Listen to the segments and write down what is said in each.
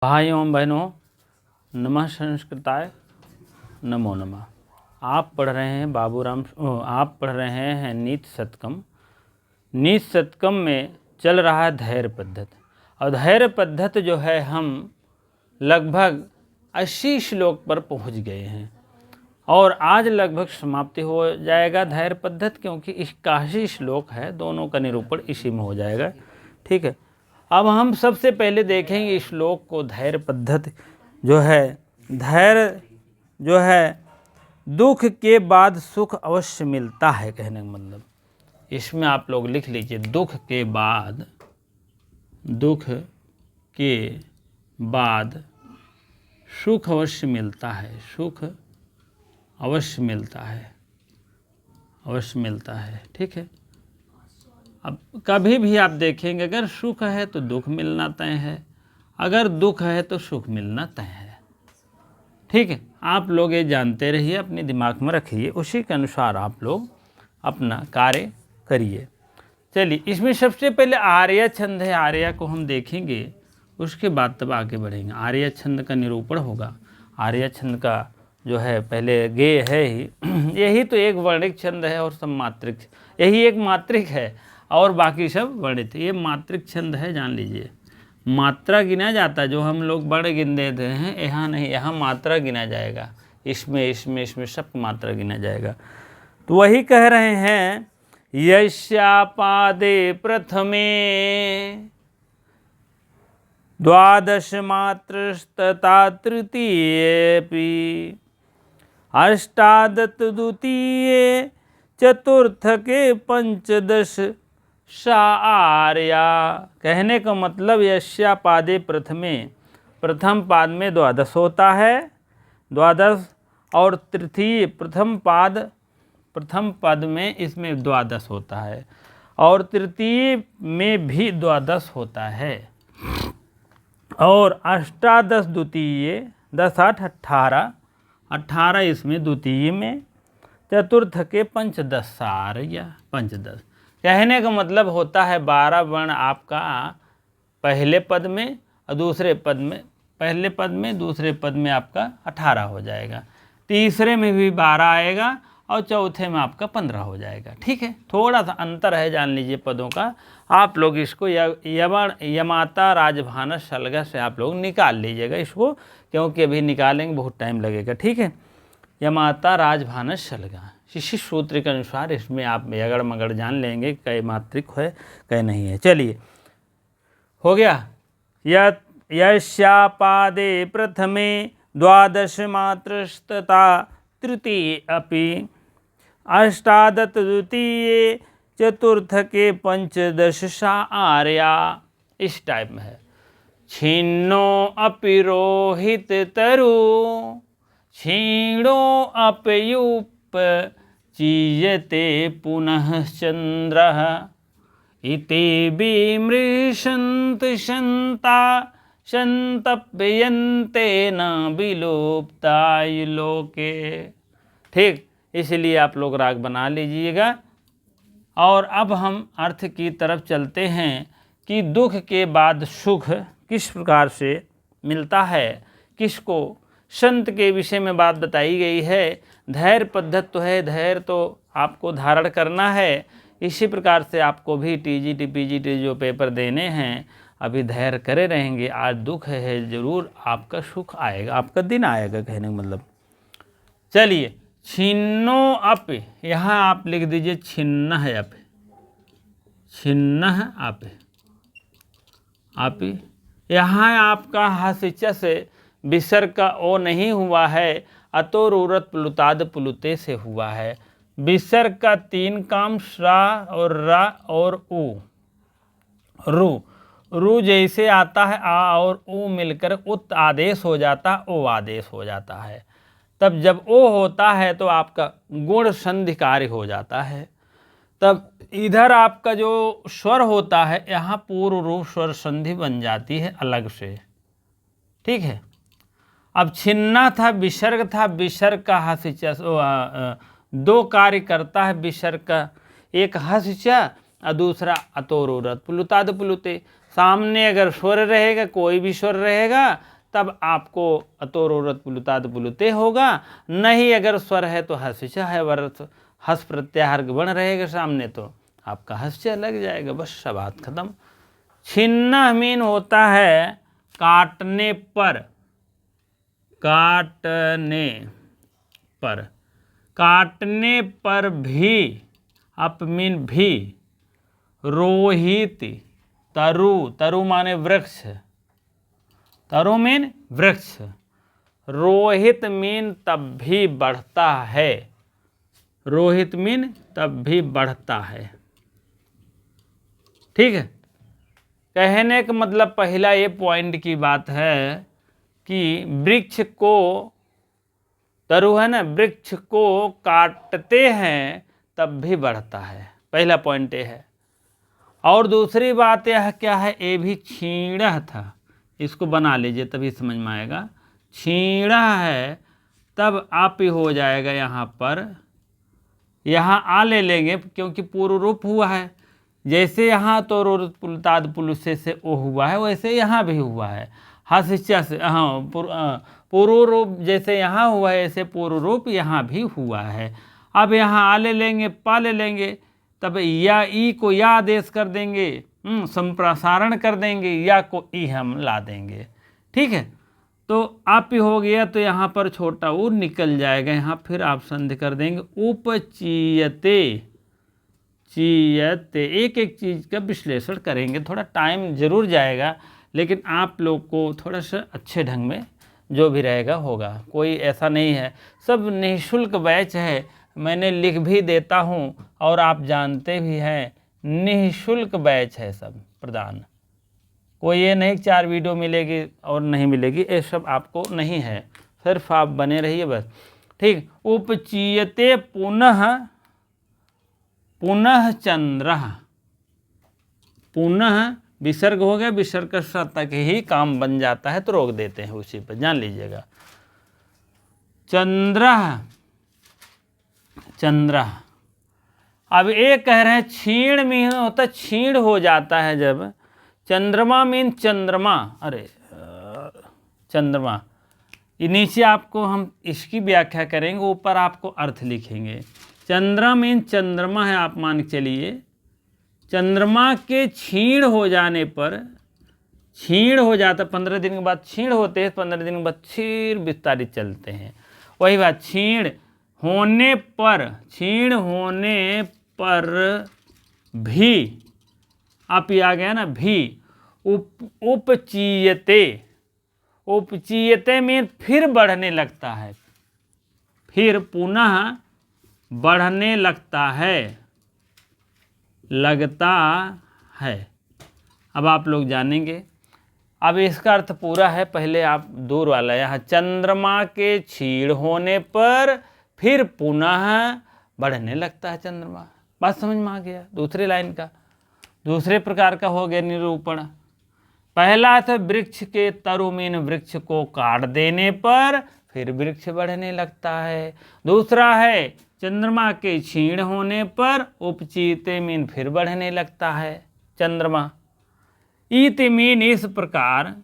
भाइयों एवं बहनों, नमः संस्कृताय, नमो नमः। आप पढ़ रहे हैं आप पढ़ रहे हैं नीति शतकम। नीति शतकम में चल रहा है धैर्य पद्धति, और धैर्य पद्धति जो है हम लगभग 80 श्लोक पर पहुंच गए हैं और आज लगभग समाप्ति हो जाएगा धैर्य पद्धति, क्योंकि 81 श्लोक है, दोनों का निरूपण इसी में हो जाएगा। ठीक है, अब हम सबसे पहले देखेंगे इस श्लोक को। धैर्य पद्धति जो है, धैर्य जो है दुख के बाद सुख अवश्य मिलता है, कहने का मतलब इसमें आप लोग लिख लीजिए, दुख के बाद सुख अवश्य मिलता है, सुख अवश्य मिलता है। ठीक है, अब कभी भी आप देखेंगे अगर सुख है तो दुख मिलना तय है, अगर दुख है तो सुख मिलना तय है। ठीक है, आप लोग ये जानते रहिए, अपने दिमाग में रखिए, उसी के अनुसार आप लोग अपना कार्य करिए। चलिए, इसमें सबसे पहले आर्या छंद है, आर्या को हम देखेंगे, उसके बाद तब आगे बढ़ेंगे। आर्या छंद का निरूपण होगा। आर्या छंद का जो है पहले गे है ही यही तो एक वर्णिक छंद है और सब मात्रिक, यही एक मात्रिक है और बाकी सब वर्णित। ये मात्रिक छंद है, जान लीजिए। मात्रा गिना जाता है, जो हम लोग वर्ण गिन देते हैं, यहाँ नहीं, यहाँ मात्रा गिना जाएगा। इसमें सब मात्रा गिना जाएगा। तो वही कह रहे हैं, यस्यापादे प्रथमे द्वादश मात्रस्तथा तृतीयेऽपि अष्टादश द्वितीये चतुर्थ के पंचदश सा आर्या। कहने का मतलब यस्यापादे प्रथमे, प्रथम पाद में द्वादश होता है, द्वादश, और तृतीय प्रथम पद में इसमें द्वादश होता है, और तृतीय में भी द्वादश होता है, और अष्टादश द्वितीय, 10 8 18, 18 इसमें द्वितीय में, चतुर्थ के पंचदश सार्या, पंचदश। कहने का मतलब होता है 12 वर्ण आपका पहले पद में और दूसरे पद में, पहले पद में दूसरे पद में आपका 18 हो जाएगा, तीसरे में भी 12 आएगा और चौथे में आपका 15 हो जाएगा। ठीक है, थोड़ा सा अंतर है, जान लीजिए पदों का। आप लोग इसको यमाता राजभानस शलगा से आप लोग निकाल लीजिएगा इसको, क्योंकि अभी निकालेंगे बहुत टाइम लगेगा। ठीक है, यमाता राजभानस शलगा, इसी सूत्र के अनुसार इसमें आप अगड़ मगड़ जान लेंगे कई मात्रिक है कई नहीं है। चलिए, हो गया। यस्यापादे प्रथमे द्वादश मात्रस्तथा तृतीये अपि अष्टादश द्वितीये चतुर्थ के पंचदश सा आर्या। इस टाइप में है। छिन्नो अपि रोहित तरु क्षीणो अपयूप चीयते पुनः चंद्रः इति विमृशन्त शन्ता संतप्यन्ते न विलोप्ताय लोके। ठीक, इसलिए आप लोग राग बना लीजिएगा। और अब हम अर्थ की तरफ चलते हैं कि दुख के बाद सुख किस प्रकार से मिलता है, किसको। संत के विषय में बात बताई गई है। धैर्य पद्धति तो है, धैर्य तो आपको धारण करना है। इसी प्रकार से आपको भी टीजीटी पीजीटी जो पेपर देने हैं, अभी धैर्य करे रहेंगे। आज दुख है, जरूर आपका सुख आएगा, आपका दिन आएगा, कहने का मतलब। चलिए, छिन्नो अप, यहाँ आप लिख दीजिए छिन्न है अप, छिन्न अप, आप यहाँ आपका हसिचा से विसर्ग का ओ नहीं हुआ है, अतोरूरत प्लुताद प्लुते से हुआ है। विसर्ग का 3 काम, श्रा और रा और उ, रू जैसे आता है, आ और ऊ मिलकर उत आदेश हो जाता है, ओ आदेश हो जाता है। तब जब ओ होता है तो आपका गुण संधि कार्य हो जाता है। तब इधर आपका जो स्वर होता है, यहाँ पूर्व रूप स्वर संधि बन जाती है अलग से। ठीक है, अब छिन्ना था, विसर्ग था, विसर्ग का हसिचा 2 कार्य करता है विसर्ग का, एक हसिचा और दूसरा अतोरूरत प्लुताद प्लुते। सामने अगर स्वर रहेगा, कोई भी स्वर रहेगा, तब आपको अतोरोरत पुलुताद पुलुते होगा। नहीं अगर स्वर है तो हस्चा है, वर्त हस प्रत्याहार बन रहेगा सामने, तो आपका हस्चा लग जाएगा, बस सब बात खत्म। छिन्ना मीन होता है काटने पर, काटने पर, काटने पर भी, अप मीन भी, रोहित, तरु, तरु माने वृक्ष, तरु मीन वृक्ष, रोहित मीन तब भी बढ़ता है, रोहित मीन तब भी बढ़ता है। ठीक है, कहने का मतलब पहला ये पॉइंट की बात है कि वृक्ष को, तरु है ना, वृक्ष को काटते हैं तब भी बढ़ता है, पहला पॉइंट ये है। और दूसरी बात यह क्या है, ये भी छीड़ा था, इसको बना लीजिए तभी समझ में आएगा। छीड़ा है तब आप ही हो जाएगा, यहाँ पर यहाँ आ ले लेंगे क्योंकि पूर्व रूप हुआ है। जैसे यहाँ तो पुलताद पुलुसे से ओ हुआ है, वैसे यहाँ भी हुआ है। हस्चा से, हाँ, पूर्व रूप जैसे यहाँ हुआ है, ऐसे पूर्व रूप यहाँ भी हुआ है। अब यहाँ आ ले लेंगे, पा ले लेंगे, तब या ई को या आदेश कर देंगे, संप्रसारण कर देंगे, या को ई हम ला देंगे। ठीक है, तो आप ही हो गया, तो यहाँ पर छोटा ऊ निकल जाएगा, यहाँ फिर आप संधि कर देंगे, उपचीयते, चीयते। एक एक चीज़ का विश्लेषण करेंगे, थोड़ा टाइम जरूर जाएगा, लेकिन आप लोग को थोड़ा सा अच्छे ढंग में जो भी रहेगा होगा। कोई ऐसा नहीं है, सब निःशुल्क बैच है, मैंने लिख भी देता हूँ और आप जानते भी हैं, निःशुल्क बैच है सब प्रदान। कोई ये नहीं 4 वीडियो मिलेगी और नहीं मिलेगी, ये सब आपको नहीं है, सिर्फ आप बने रहिए बस। ठीक, उपचीयते पुनः, पुनः चंद्र, पुनः विसर्ग हो गया, विसर्ग तक ही काम बन जाता है, तो रोक देते हैं उसी पर, जान लीजिएगा। चंद्र, चंद्र। अब एक कह रहे हैं क्षीण में होता, क्षीण हो जाता है जब, चंद्रमा मीन चंद्रमा, अरे चंद्रमा, ये नीचे आपको हम इसकी व्याख्या करेंगे, ऊपर आपको अर्थ लिखेंगे। चंद्रमा मीन चंद्रमा है, आप मान के चलिए। चंद्रमा के क्षीण हो जाने पर, क्षीण हो जाता, 15 दिन के बाद क्षीण होते हैं, 15 दिन के बाद क्षीण विस्तारित चलते हैं। वही बात, क्षीण होने पर, क्षीण होने पर भी, आप ये आ गया ना, भी, उपचीयते, उपचीयते में फिर बढ़ने लगता है, फिर पुनः बढ़ने लगता है, लगता है। अब आप लोग जानेंगे। अब इसका अर्थ पूरा है, पहले आप दूर वाला, यहाँ चंद्रमा के क्षीण होने पर फिर पुनः बढ़ने लगता है चंद्रमा। बात समझ में आ गया। दूसरी लाइन का दूसरे प्रकार का हो गया निरूपण। पहला था वृक्ष के तरु मीन वृक्ष को काट देने पर फिर वृक्ष बढ़ने लगता है। दूसरा है चंद्रमा के क्षीण होने पर उपचीते मीन फिर बढ़ने लगता है चंद्रमा। ईति मीन इस प्रकार,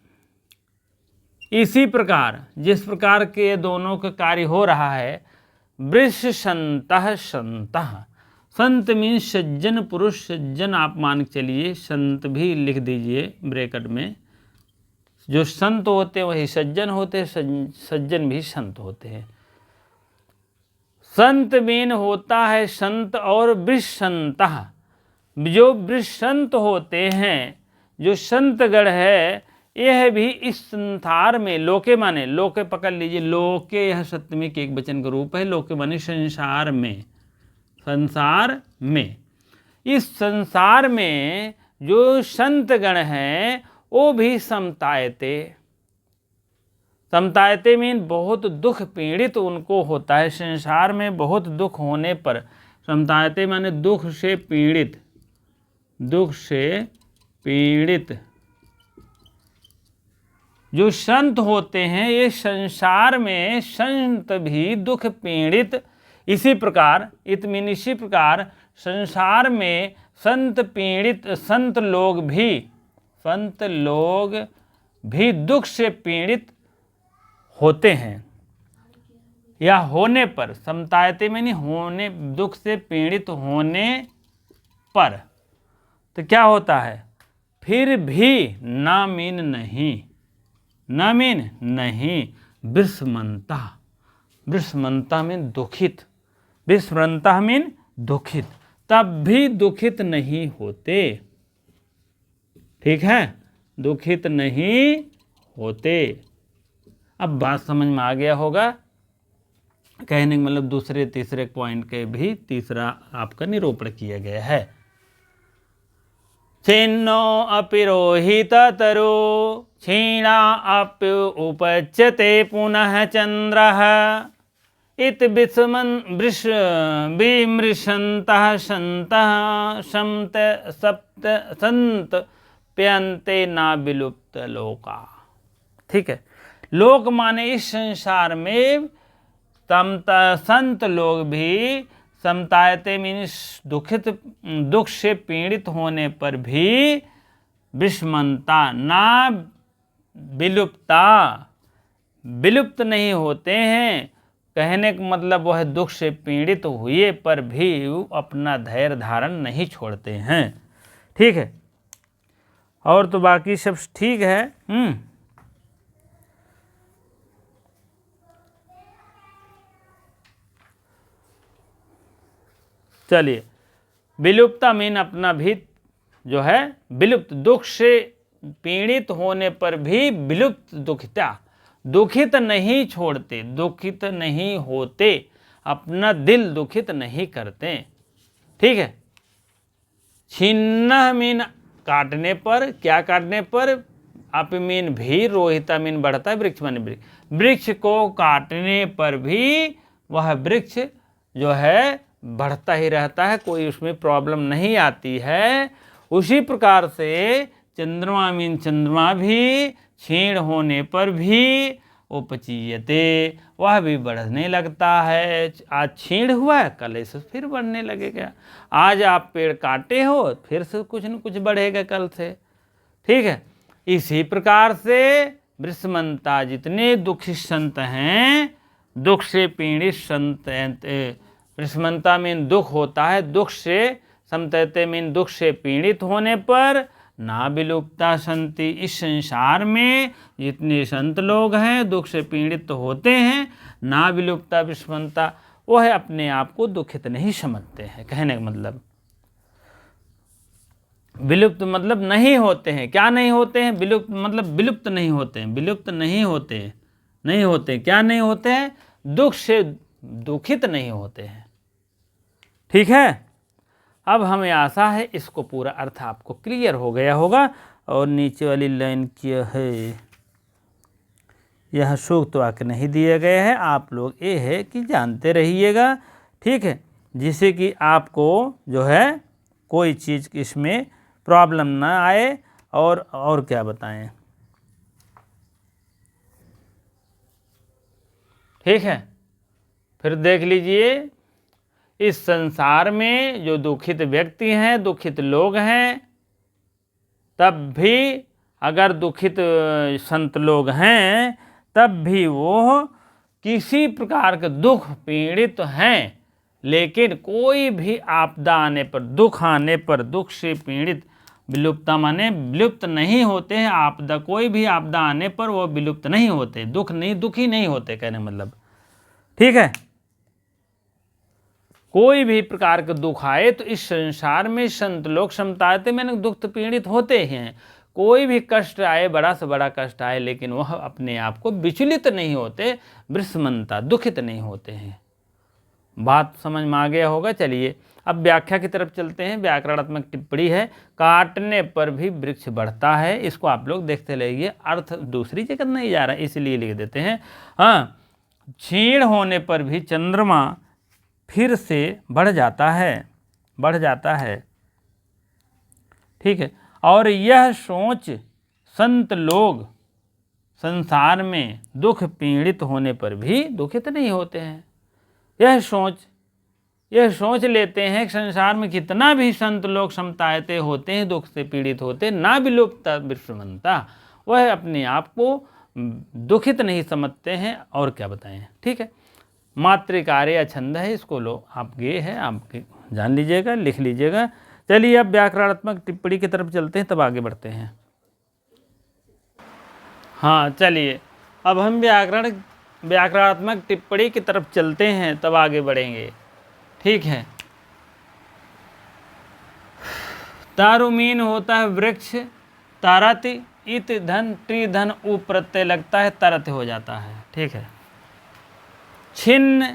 इसी प्रकार जिस प्रकार के दोनों का कार्य हो रहा है। वृष संतः संतः, संत मीन सज्जन पुरुष, सज्जन आप मान के चलिए, संत भी लिख दीजिए ब्रैकेट में। जो संत होते हैं वही सज्जन होते हैं, सज्जन भी संत होते हैं। संत मीन होता है संत और वृषंतः, जो वृषंत होते हैं, जो संतगण है, यह भी इस संसार में, लोके माने, लोके पकड़ लीजिए, लोके यह सप्तमी के एक वचन का रूप है, लोके माने संसार में, संसार में, इस संसार में जो संतगण हैं वो भी समतायते, समतायते मीन बहुत दुख पीड़ित उनको होता है। संसार में बहुत दुख होने पर, समतायते माने दुख से पीड़ित, दुख से पीड़ित जो संत होते हैं, ये संसार में संत भी दुख पीड़ित। इसी प्रकार इतमीन इसी प्रकार संसार में संत पीड़ित, संत लोग भी, संत लोग भी दुख से पीड़ित होते हैं, या होने पर, समतायते में नहीं, होने, दुख से पीड़ित होने पर, तो क्या होता है, फिर भी ना मीन नहीं, ना मीन नहीं, विस्मृता, विस्मृता मीन दुखित, विस्मृता मीन दुखित, तब भी दुखित नहीं होते। ठीक है, दुखित नहीं होते। अब बात समझ में आ गया होगा। कहने का मतलब दूसरे तीसरे पॉइंट के भी तीसरा आपका निरूपण किया गया है। छिन्नो अपि रोहिततरो क्षीणा अप्य उपच्यते पुनः चंद्रः इत विमृशन्तः सन्तः सप्त संत प्यन्ते ना विलुप्त लोका। ठीक है, लोक माने इस संसार में संत लोग भी समतायते मीन्स दुखित, दुख से पीड़ित होने पर भी विस्मृता, ना विलुप्ता, विलुप्त नहीं होते हैं। कहने का मतलब वह दुख से पीड़ित हुए पर भी अपना धैर्य धारण नहीं छोड़ते हैं। ठीक है, और तो बाकी सब ठीक है। चलिए, विलुप्ता मीन अपना भी जो है विलुप्त, दुख से पीड़ित होने पर भी विलुप्त दुखिता, दुखित नहीं छोड़ते, दुखित नहीं होते, अपना दिल दुखित नहीं करते। ठीक है, छिन्न मीन काटने पर, क्या काटने पर, आप मीन भी, रोहिता मीन बढ़ता है, वृक्ष माने वृक्ष, वृक्ष को काटने पर भी वह वृक्ष जो है बढ़ता ही रहता है, कोई उसमें प्रॉब्लम नहीं आती है। उसी प्रकार से चंद्रमा मीन चंद्रमा भी क्षीण होने पर भी उपचीयते, वह भी बढ़ने लगता है। आज क्षीण हुआ है, कल से फिर बढ़ने लगेगा। आज आप पेड़ काटे हो, फिर से कुछ न कुछ बढ़ेगा कल से। ठीक है, इसी प्रकार से विस्मृता, जितने दुखी संत हैं, दुख से पीड़ित संत, विस्मृता मीन दुख होता है, दुख से, समतते मीन दुख से पीड़ित होने पर ना विलुप्ता संति, इस संसार में जितने संत लोग हैं दुख से पीड़ित तो होते हैं, ना विलुप्ता विस्मृता, वह अपने आप को दुखित नहीं समझते हैं। कहने का मतलब विलुप्त मतलब नहीं होते हैं। क्या नहीं होते हैं? विलुप्त मतलब विलुप्त नहीं होते हैं, विलुप्त नहीं होते, नहीं होते, क्या नहीं होते हैं? दुख से दुखित नहीं होते हैं। ठीक है, अब हमें आशा है इसको पूरा अर्थ आपको क्लियर हो गया होगा। और नीचे वाली लाइन क्या है, यह सूक्त वाक्य नहीं दिए गए हैं, आप लोग ये है कि जानते रहिएगा। ठीक है, जिससे कि आपको जो है कोई चीज़ इसमें प्रॉब्लम ना आए। और क्या बताएं। ठीक है, फिर देख लीजिए, इस संसार में जो दुखित व्यक्ति हैं, दुखित लोग हैं, तब भी अगर दुखित संत लोग हैं तब भी वो किसी प्रकार के दुख पीड़ित हैं, लेकिन कोई भी आपदा आने पर, दुख आने पर, दुख से पीड़ित, विलुप्ता माने विलुप्त नहीं होते हैं। आपदा, कोई भी आपदा आने पर वो विलुप्त नहीं होते, दुखी नहीं होते, कहने मतलब। ठीक है, कोई भी प्रकार का दुख आए तो इस संसार में संत लोग समतायते मैंने दुख पीड़ित होते हैं। कोई भी कष्ट आए, बड़ा से बड़ा कष्ट आए, लेकिन वह अपने आप को विचलित नहीं होते, विस्मृता, दुखित नहीं होते हैं। बात समझ में आ गया होगा। चलिए अब व्याख्या की तरफ चलते हैं। व्याकरणात्मक टिप्पणी है, काटने पर भी वृक्ष बढ़ता है। इसको आप लोग देखते रहिए, अर्थ दूसरी जगह नहीं जा रहा है, इसलिए लिख देते हैं। हाँ, क्षीण होने पर भी चंद्रमा फिर से बढ़ जाता है, बढ़ जाता है। ठीक है, और यह सोच संत लोग संसार में दुख पीड़ित होने पर भी दुखित नहीं होते हैं। यह सोच यह सोच लेते हैं कि संसार में कितना भी संत लोग समतायते होते हैं, दुख से पीड़ित होते, ना विलुप्त विश्वमंता, वह अपने आप को दुखित नहीं समझते हैं। और क्या बताएं, ठीक है। मातृकार्य छंद है, इसको लो आप गे है, आप जान लीजिएगा, लिख लीजिएगा। चलिए अब व्याकरणात्मक टिप्पणी की तरफ चलते हैं, तब आगे बढ़ते हैं। हाँ चलिए अब हम व्याकरणात्मक टिप्पणी की तरफ चलते हैं, तब आगे बढ़ेंगे, ठीक है। तारुमीन होता है वृक्ष, तारत इत धन त्री धन उ प्रत्यय लगता है, तरत हो जाता है, ठीक है। छिन्न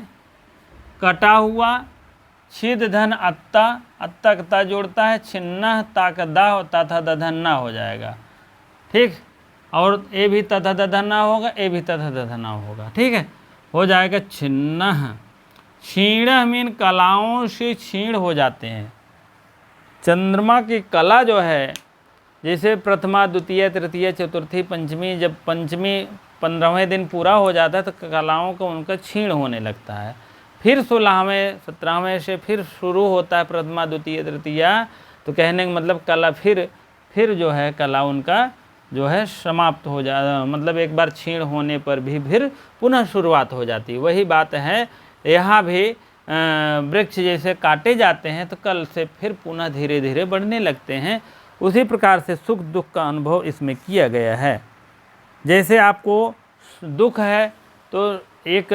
कटा हुआ, छिद धन अत्ता, अत्ता कता जोड़ता है, छिन्ना ताकदा तथा दधन्ना हो जाएगा, ठीक। और ए भी तथा दधन्ना होगा, ए भी तथा दधन्ना होगा, ठीक है, हो जाएगा छिन्न। क्षीण मीन कलाओं से क्षीण हो जाते हैं। चंद्रमा की कला जो है, जैसे प्रथमा द्वितीय तृतीय चतुर्थी पंचमी, जब पंचमी 15वें दिन पूरा हो जाता है तो कलाओं का उनका क्षीण होने लगता है। फिर 16वें 17वें से फिर शुरू होता है प्रथमा द्वितीय तृतीया, तो कहने का मतलब कला फिर जो है कला उनका जो है समाप्त हो जा, मतलब एक बार क्षीण होने पर भी फिर पुनः शुरुआत हो जाती है। वही बात है यहाँ भी, वृक्ष जैसे काटे जाते हैं तो कल से फिर पुनः धीरे धीरे बढ़ने लगते हैं। उसी प्रकार से सुख दुख का अनुभव इसमें किया गया है। जैसे आपको दुख है तो एक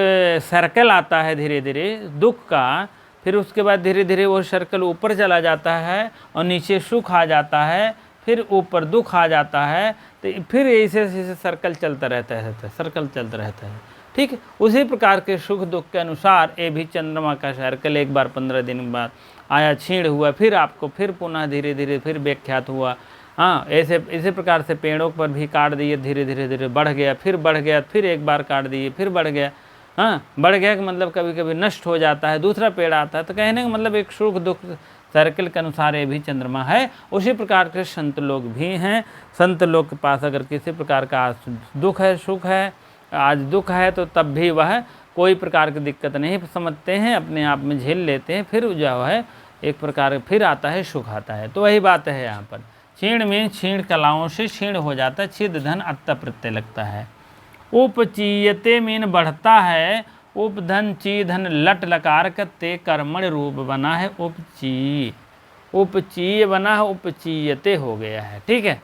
सर्कल आता है धीरे धीरे दुख का, फिर उसके बाद धीरे धीरे वो सर्कल ऊपर चला जाता है और नीचे सुख आ जाता है, फिर ऊपर दुख आ जाता है, तो फिर ऐसे सर्कल चलता रहता है, सर्कल चलता रहता है, ठीक है। उसी प्रकार के सुख दुख के अनुसार ये भी चंद्रमा का सर्कल एक बार 15 दिन बाद आया, छीण हुआ, फिर आपको फिर पुनः धीरे धीरे फिर व्याख्यात हुआ। हाँ, ऐसे इसी प्रकार से पेड़ों पर भी काट दिए, धीरे धीरे धीरे बढ़ गया, फिर एक बार काट दिए, फिर बढ़ गया। हाँ, बढ़ गया कि मतलब कभी कभी नष्ट हो जाता है, दूसरा पेड़ आता है, तो कहने का मतलब एक सुख दुख सर्कल के अनुसार ये भी चंद्रमा है। उसी प्रकार के संत लोग भी हैं। संत लोग के पास अगर किसी प्रकार का आज दुख है, सुख है, आज दुख है, तो तब भी वह कोई प्रकार की दिक्कत नहीं समझते हैं, अपने आप में झेल लेते हैं। फिर जो है एक प्रकार फिर आता है, सुख आता है। तो वही बात है यहाँ पर। क्षीण में क्षीण कलाओं से क्षीण हो जाता है, छिद धन अत्ता प्रत्यय लगता है। उपचीयते मीन बढ़ता है, उपधन ची धन लट लकार का ते कर्मण रूप बना है, उपचीय बना है, उपचीयते हो गया है, ठीक है।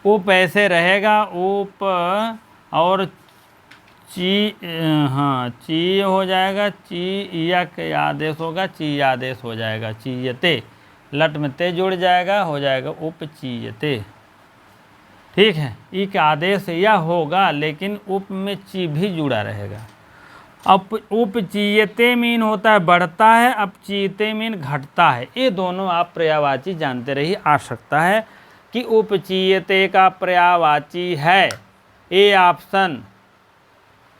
उप ऐसे रहेगा, उप और ची, हाँ ची हो जाएगा, ची या के आदेश होगा, ची आदेश हो जाएगा, चीयते, लट में ते जुड़ जाएगा, हो जाएगा उपचीयते, ठीक है। ई का आदेश या होगा, लेकिन उप में ची भी जुड़ा रहेगा। अब उपचीयते मीन होता है बढ़ता है, अपचीयते मीन घटता है। ये दोनों आप पर्यायवाची जानते रहिए। आ सकता है कि उपचीयते का पर्यायवाची है ए ऑप्शन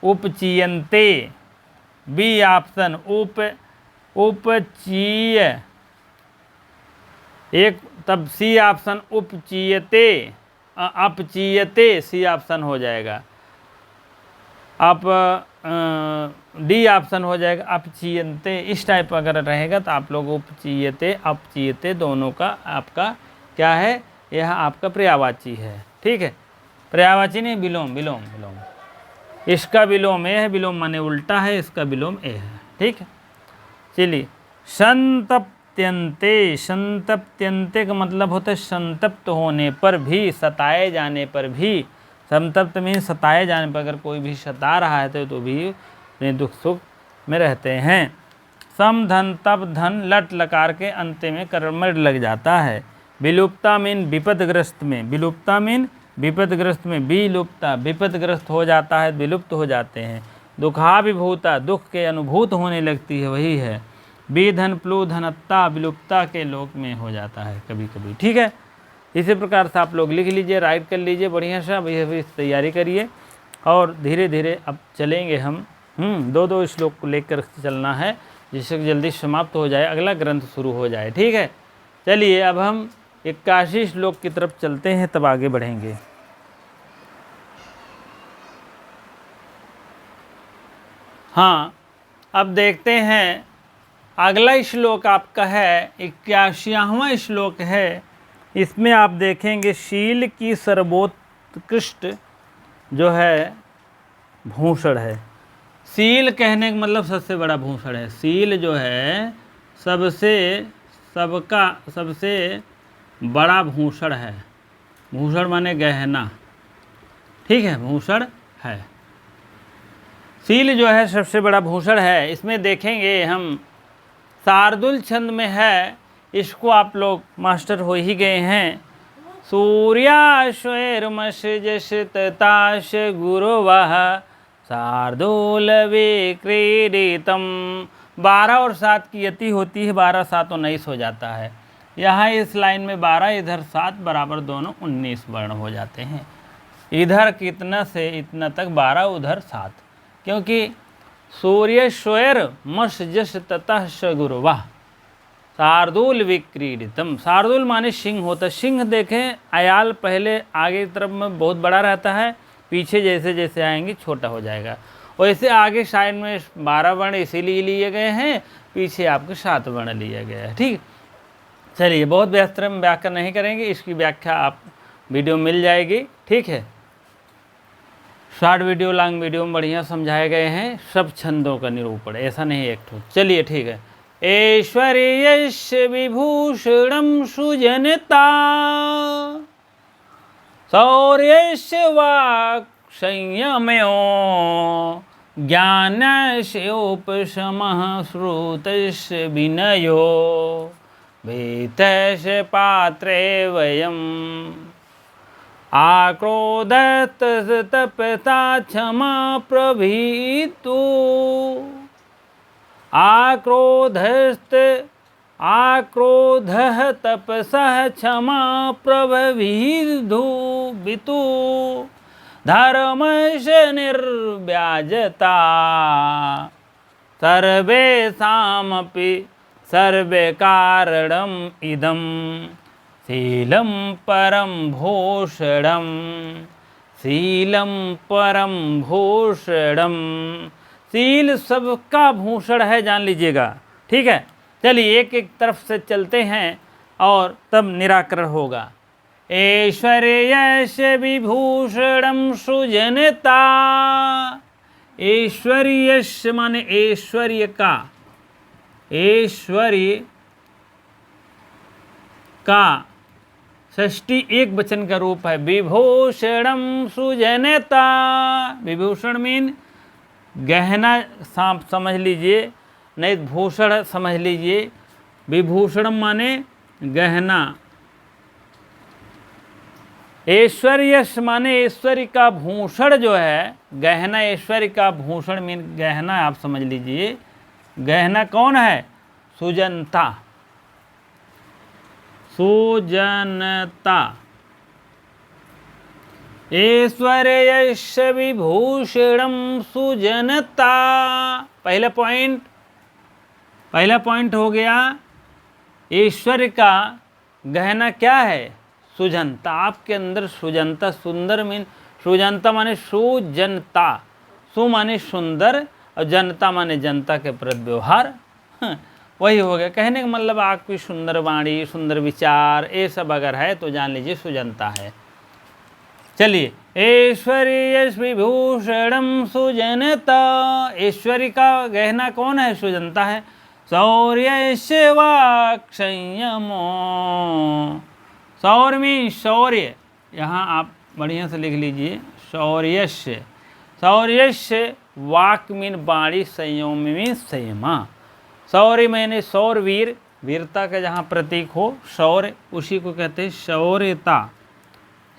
उपचीयन्ते, बी ऑप्शन उपचीय, एक तब सी ऑप्शन उपचीयते, अपचीयते सी ऑप्शन हो जाएगा। आप डी ऑप्शन हो जाएगा अपचीयन्ते। इस टाइप अगर रहेगा तो आप लोग उपचीयते अपचीयते दोनों का आपका क्या है, यह आपका पर्यायवाची है, ठीक है। पर्यायवाची नहीं, विलोम, विलोम, विलोम। इसका विलोम ए है, विलोम माने उल्टा है, इसका विलोम ए है, ठीक है। चलिए, संतप्त्यन्ते, संतप्त्यन्ते का मतलब होता है संतप्त होने पर भी, सताए जाने पर भी। संतप्त में सताए जाने पर, अगर कोई भी सता रहा है तो भी अपने दुख सुख में रहते हैं। सम धन तप धन लट लकार के अंत में कर्मण लग जाता है। विलुप्ता मीन विपदग्रस्त में, विलुप्ता मीन विपदग्रस्त में, विलुप्ता विपदग्रस्त हो जाता है, विलुप्त हो जाते हैं। दुखाभिभूता दुख के अनुभूत होने लगती है, वही है। विधन प्लु धनत्ता विलुप्ता के लोक में हो जाता है कभी कभी, ठीक है। इसी प्रकार से आप लोग लिख लीजिए, राइट कर लीजिए बढ़िया सा, अभी तैयारी करिए और धीरे धीरे अब चलेंगे हम। दो दो श्लोक को लेकर चलना है, जिससे जल्दी समाप्त हो जाए, अगला ग्रंथ शुरू हो जाए, ठीक है। चलिए अब हम 81 श्लोक की तरफ चलते हैं, तब आगे बढ़ेंगे। हाँ, अब देखते हैं अगला श्लोक आपका है 81वां श्लोक है। इसमें आप देखेंगे शील की सर्वोत्कृष्ट जो है भूषण है। शील कहने का मतलब सबसे बड़ा भूषण है। शील जो है सबसे बड़ा भूषण है। भूषण माने गहना, ठीक है, भूषण है। शील जो है सबसे बड़ा भूषण है। इसमें देखेंगे हम शार्दूल छंद में है, इसको आप लोग मास्टर हो ही गए हैं। सूर्याश्वैर्मश जश तताश गुरुवः शार्दूल विक्रीडितम। 12 और 7 की यति होती है, 12 7 19 हो जाता है। यहाँ इस लाइन में 12 इधर 7 बराबर दोनों 19 वर्ण हो जाते हैं। इधर कितना से इतना तक 12 उधर 7, क्योंकि सूर्य स्वैर मश जश ततः श गुरुवाह शार्दूल विक्रीडितम। शार्दूल माने सिंह होता है। सिंह देखें अयाल पहले आगे की तरफ में बहुत बड़ा रहता है, पीछे जैसे जैसे आएंगे छोटा हो जाएगा। वैसे आगे साइड में 12 वर्ण इसीलिए लिए गए हैं, पीछे आपके 7 वर्ण लिए गए हैं। ठीक, चलिए बहुत व्यस्त में व्याख्या नहीं करेंगे, इसकी व्याख्या आप वीडियो मिल जाएगी। ठीक है, शॉर्ट वीडियो लॉन्ग वीडियो में बढ़िया समझाए गए हैं सब छंदों का निरूपण, ऐसा नहीं एक ठो। चलिए ठीक है। ऐश्वर्यस्य विभूषणं सुजनता शौर्यस्य वाक् संयमयो ज्ञानस्य उपशमः श्रुतस्य विनयो वेतस्य पात्रे वयम् आक्रोधत तपसा क्षमा प्रभीतु आक्रोधः तपसः क्षमा प्रभीतु वितु धर्मस्य निर्व्याजता सर्वेषामपि सर्वकारणम् इदं शीलं परं भूषणं शीलं परं भूषणं। शील सबका भूषण है, जान लीजिएगा। ठीक है, चलिए एक एक तरफ से चलते हैं और तब निराकरण होगा। ऐश्वर्यस्य विभूषणं सुजनता। ऐश्वर्यस्य माने ऐश्वर्य का, ऐश्वर्य का षष्ठी एक वचन का रूप है। विभूषणम सुजनता। विभूषण मीन गहना, सांप समझ लीजिए, नहीं भूषण समझ लीजिए। विभूषण माने गहना। ऐश्वर्य माने ऐश्वर्य का भूषण जो है, गहना ऐश्वर्य का भूषण मीन गहना आप समझ लीजिए। गहना कौन है? सुजनता, सुजनता। ऐश्वर्यस्य विभूषणं सुजनता। पहला पॉइंट हो गया। ऐश्वर्य का गहना क्या है? सुजनता। आपके अंदर सुजनता, सुंदर मीन सुजनता माने सुजनता। सु माने सुंदर और जनता माने जनता के प्रति व्यवहार, वही हो गया। कहने का मतलब आपकी सुंदर वाणी, सुंदर विचार, ये सब अगर है तो जान लीजिए सुजनता है। चलिए, ऐश्वर्य विभूषणम सुजनता। ऐश्वर्य का गहना कौन है? सुजनता है। शौर्य वाक् संयमो। शौर्य में शौर्य, यहाँ आप बढ़िया से लिख लीजिए। शौर्यस्य, शौर्यस्य वाक् मीन वाणी, संयम में संयमा। शौर्य मैंने शौरवीर, वीरता का जहाँ प्रतीक हो शौर्य, उसी को कहते हैं शौर्यता।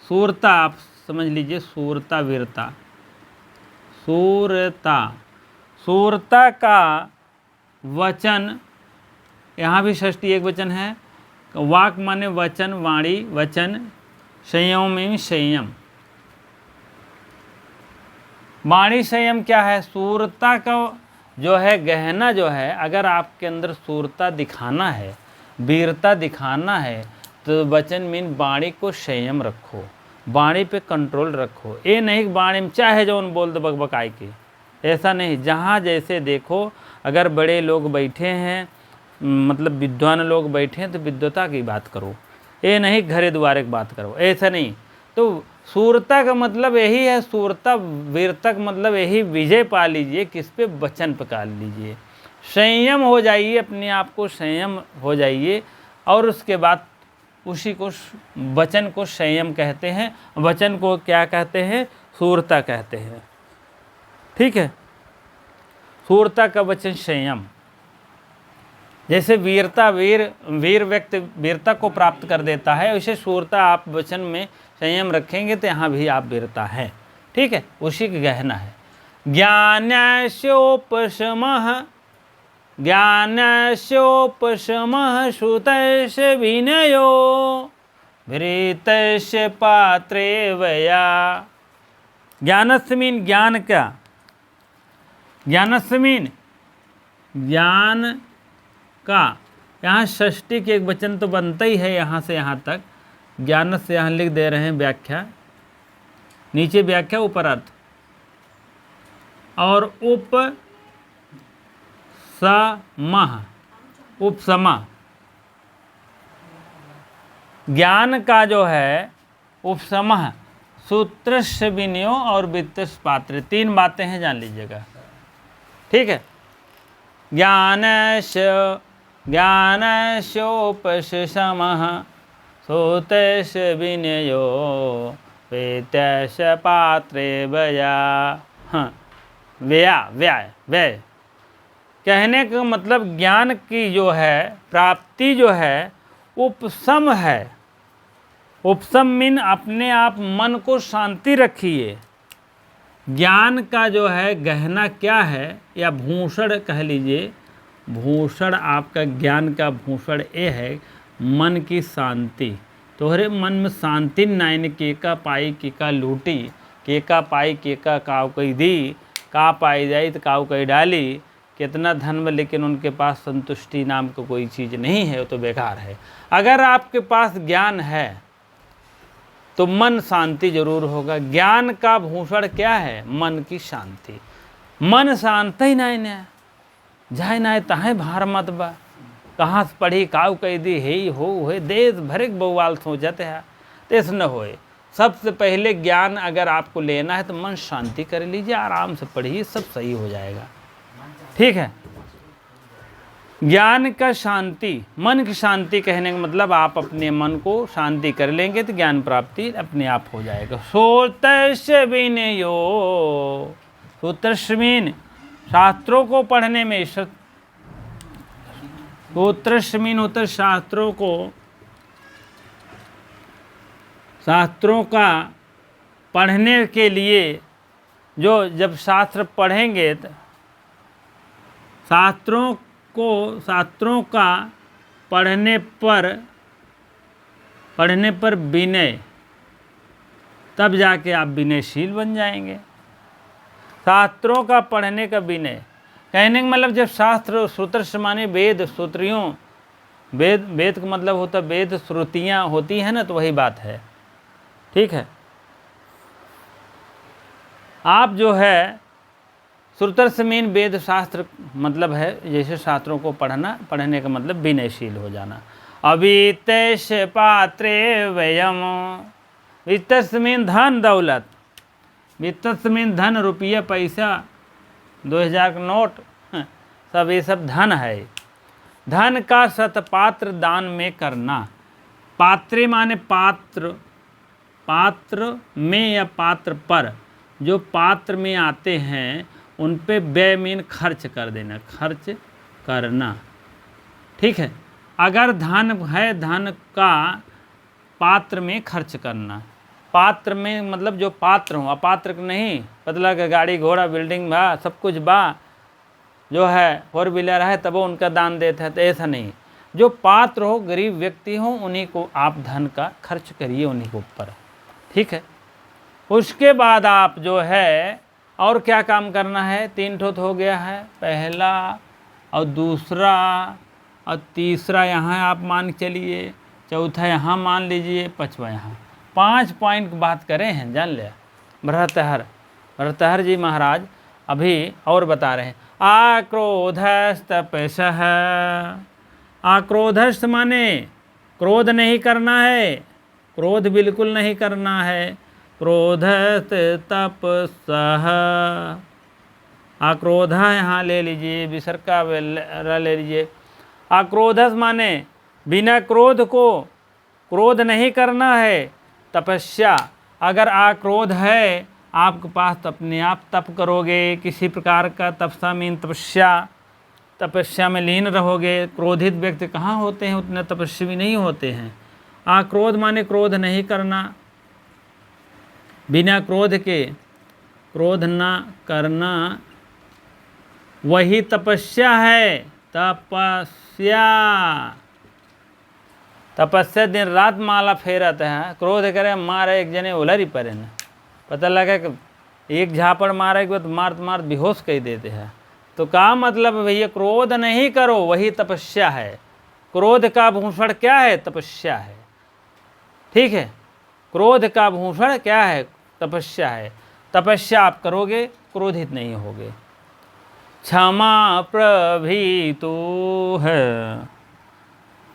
सूरता आप समझ लीजिए, सूरता वीरता। सूरता, सूरता का वचन, यहाँ भी षष्ठी एक वचन है। वाक माने वचन, वाणी, वचन। संयम में संयम। वाणी संयम क्या है? सूरता का जो है गहना जो है, अगर आपके अंदर सूरता दिखाना है, वीरता दिखाना है, तो वचन मीन वाणी को संयम रखो, वाणी पे कंट्रोल रखो। ये नहीं वाणी में चाहे जो बोल दो बकबकाई के, ऐसा नहीं, जहाँ जैसे देखो, अगर बड़े लोग बैठे हैं, मतलब विद्वान लोग बैठे हैं, तो विद्वता की बात करो, ये नहीं घरे द्वारे की बात करो, ऐसा नहीं। तो सूरता का मतलब यही है, सूरता वीरता का मतलब यही, विजय पा लीजिए, किस पे? वचन पे पा लीजिए, संयम हो जाइए, अपने आप को संयम हो जाइए, और उसके बाद उसी को, वचन को संयम कहते हैं, वचन को क्या कहते हैं? सूरता कहते हैं। ठीक है, सूरता का वचन संयम। जैसे वीरता, वीर व्यक्ति वीरता को प्राप्त कर देता है, वैसे सूरता आप वचन में संयम रखेंगे तो यहाँ भी आप वीरता है। ठीक है, उसी का गहना है। ज्ञानस्योपशमः, ज्ञानस्योपशमः श्रुतस्य विनयो भृतस्य पात्रे वया। ज्ञानस्य मीन ज्ञान का, ज्ञानस्य मीन ज्ञान का, यहाँ षष्ठी के एक वचन तो बनता ही है, यहाँ से यहाँ तक। ज्ञान से यहाँ लिख दे रहे हैं व्याख्या, नीचे व्याख्या ऊपर अर्थ। और उपसमः, उपसमा, ज्ञान का जो है उपसमः, सूत्रस्य विनयो और वित्तस्य पात्र, तीन बातें हैं, जान लीजिएगा। ठीक है, ज्ञानस्योपशमः सूत्रस्य विनयो वित्तस्य पात्रे वया। हाँ, व्यय, व्यय कहने का मतलब ज्ञान की जो है प्राप्ति जो है उपशम है। उपशम मीन अपने आप मन को शांति रखिए। ज्ञान का जो है गहना क्या है, या भूषण कह लीजिए, भूषण आपका ज्ञान का भूषण ये है मन की शांति। तोहरे मन में शांति नाइन के का पाई के का लूटी, के का पाई के का काव कही दी, का पाई जाई तो काव कही डाली। कितना धन में, लेकिन उनके पास संतुष्टि नाम का कोई चीज़ नहीं है, वो तो बेकार है। अगर आपके पास ज्ञान है तो मन शांति जरूर होगा। ज्ञान का भूषण क्या है? मन की शांति। मन शांत ही नहीं न जाए ना तहें भार मत बा, कहाँ से पढ़ी काऊ कह दी हे हो देश भरे बउवाल सोचते है, तेस न होए। सबसे पहले ज्ञान अगर आपको लेना है तो मन शांति कर लीजिए, आराम से पढ़िए, सब सही हो जाएगा। ठीक है, ज्ञान का शांति, मन की शांति कहने का मतलब आप अपने मन को शांति कर लेंगे तो ज्ञान प्राप्ति अपने आप हो जाएगा। सूत्रस्य विनयो, सूत्रस्य मीन शास्त्रों को पढ़ने में, सूत्रस्य मीन होता है शास्त्रों को, शास्त्रों का पढ़ने के लिए। जो जब शास्त्र पढ़ेंगे तो शास्त्रों का पढ़ने पर विनय, तब जाके आप विनयशील बन जाएंगे। शास्त्रों का पढ़ने का विनय कहने का मतलब, जब शास्त्र, सूत्र से माने वेद, सूत्रियों, वेद का मतलब होता वेद, श्रुतियाँ होती हैं ना, तो वही बात है। ठीक है, आप जो है श्रुतर से मीन वेद शास्त्र मतलब है, जैसे शास्त्रों को पढ़ने का मतलब विनयशील हो जाना। अवित्तश पात्रे वयम, वित्त से मीन धन दौलत, वित्त से मीन धन, रुपया पैसा, 2000 का नोट, सब ये सब धन है। धन का सतपात्र दान में करना। पात्रे माने पात्र, पात्र में या पात्र पर, जो पात्र में आते हैं उन पे व्यय मीन खर्च कर देना, खर्च करना। ठीक है, अगर धन है, धन का पात्र में खर्च करना। पात्र में मतलब जो पात्र हो, अपात्र नहीं, पतला का गाड़ी घोड़ा बिल्डिंग बा, सब कुछ बा, जो है 4 व्हीलर है तब वो उनका दान देते हैं, तो ऐसा नहीं। जो पात्र हो, गरीब व्यक्ति हो, उन्हीं को आप धन का खर्च करिए, उन्हीं के ऊपर। ठीक है, उसके बाद आप जो है और क्या काम करना है? 3 ठोत हो गया है, पहला और दूसरा और तीसरा यहाँ आप मान चलिए, चौथा यहाँ मान लीजिए, 5वां यहाँ। 5 पॉइंट की बात करें हैं, जान लिया। भरतहर जी महाराज अभी और बता रहे हैं। आक्रोधस्तपसः, आक्रोधस्त माने क्रोध नहीं करना है, क्रोध बिल्कुल नहीं करना है। क्रोधस्तपसः, आक्रोध यहाँ ले लीजिए, विसर्ग का ले लीजिए। आक्रोधस माने बिना क्रोध को, क्रोध नहीं करना है। तपस्या, अगर आक्रोध है आपके पास तो अपने आप तप करोगे, किसी प्रकार का तपस्या मीन तपस्या, तपस्या में लीन रहोगे। क्रोधित व्यक्ति कहाँ होते हैं, उतने तपस्वी नहीं होते हैं। आक्रोध माने क्रोध नहीं करना, बिना क्रोध के क्रोध ना करना, वही तपस्या है। तपस्या, तपस्या दिन रात माला फेरत है, क्रोध करे मारे एक जने उलरी परे न, पता लगा कि एक झापड़ मारे के बाद मारत मारत बेहोश कर देते हैं। तो का मतलब भैया क्रोध नहीं करो, वही तपस्या है। क्रोध का भूषण क्या है, तपस्या है। ठीक है, क्रोध का भूषण क्या है, तपस्या है। तपस्या आप करोगे, क्रोधित नहीं होगे। क्षमा प्रभीतु है,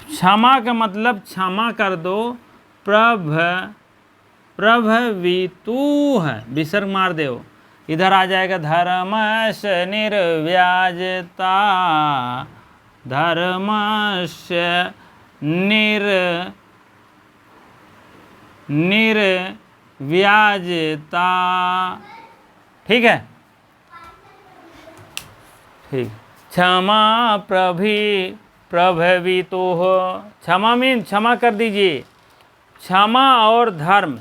क्षमा का मतलब क्षमा कर दो। प्रभवितु है, विसर्ग मार दो, इधर आ जाएगा धर्मस्य निर्व्याजता, धर्मस्य निर्व्याजता। ठीक है, ठीक। क्षमा प्रभवितु हो, क्षमा मीन क्षमा कर दीजिए। क्षमा और धर्म,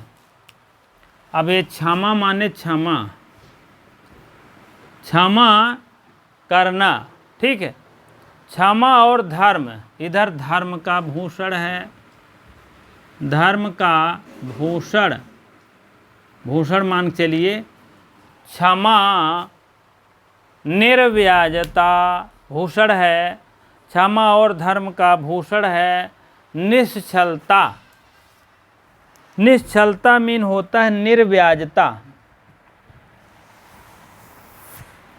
अब ये क्षमा माने क्षमा, क्षमा करना। ठीक है, क्षमा और धर्म, इधर धर्म का भूषण है, धर्म का भूषण, भूषण मान के चलिए। क्षमा निर्व्याजता भूषण है, क्षमा और धर्म का भूषण है। निश्चलता, निश्चलता मीन होता है निर्व्याजता,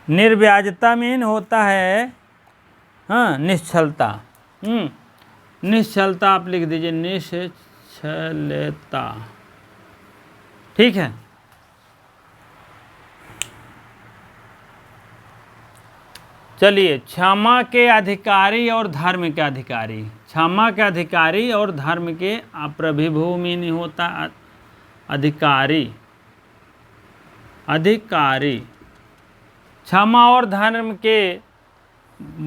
निर्व्याजता मीन होता है हाँ निश्चलता। निश्चलता आप लिख दीजिए, निश्चलता। ठीक है, चलिए। क्षमा के अधिकारी और धर्म के अधिकारी, क्षमा के अधिकारी और धर्म के प्रभिभूमि नहीं होता अधिकारी, अधिकारी। क्षमा और धर्म के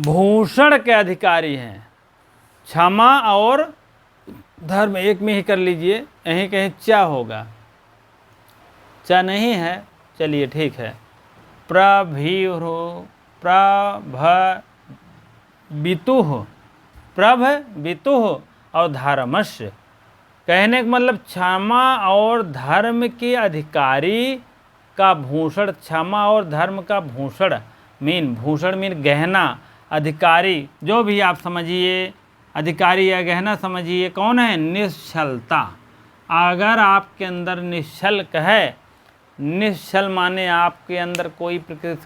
भूषण के अधिकारी हैं। क्षमा और धर्म एक में ही कर लीजिए, यहीं कहीं चा होगा, चा नहीं है। चलिए ठीक है, प्रभवितुः और धर्मस्य, कहने का मतलब क्षमा और धर्म के अधिकारी का भूषण। क्षमा और धर्म का भूषण मीन, भूषण मीन गहना, अधिकारी जो भी आप समझिए, अधिकारी या गहना समझिए। कौन है, निश्चलता। अगर आपके अंदर निश्चल है, निश्चल माने आपके अंदर कोई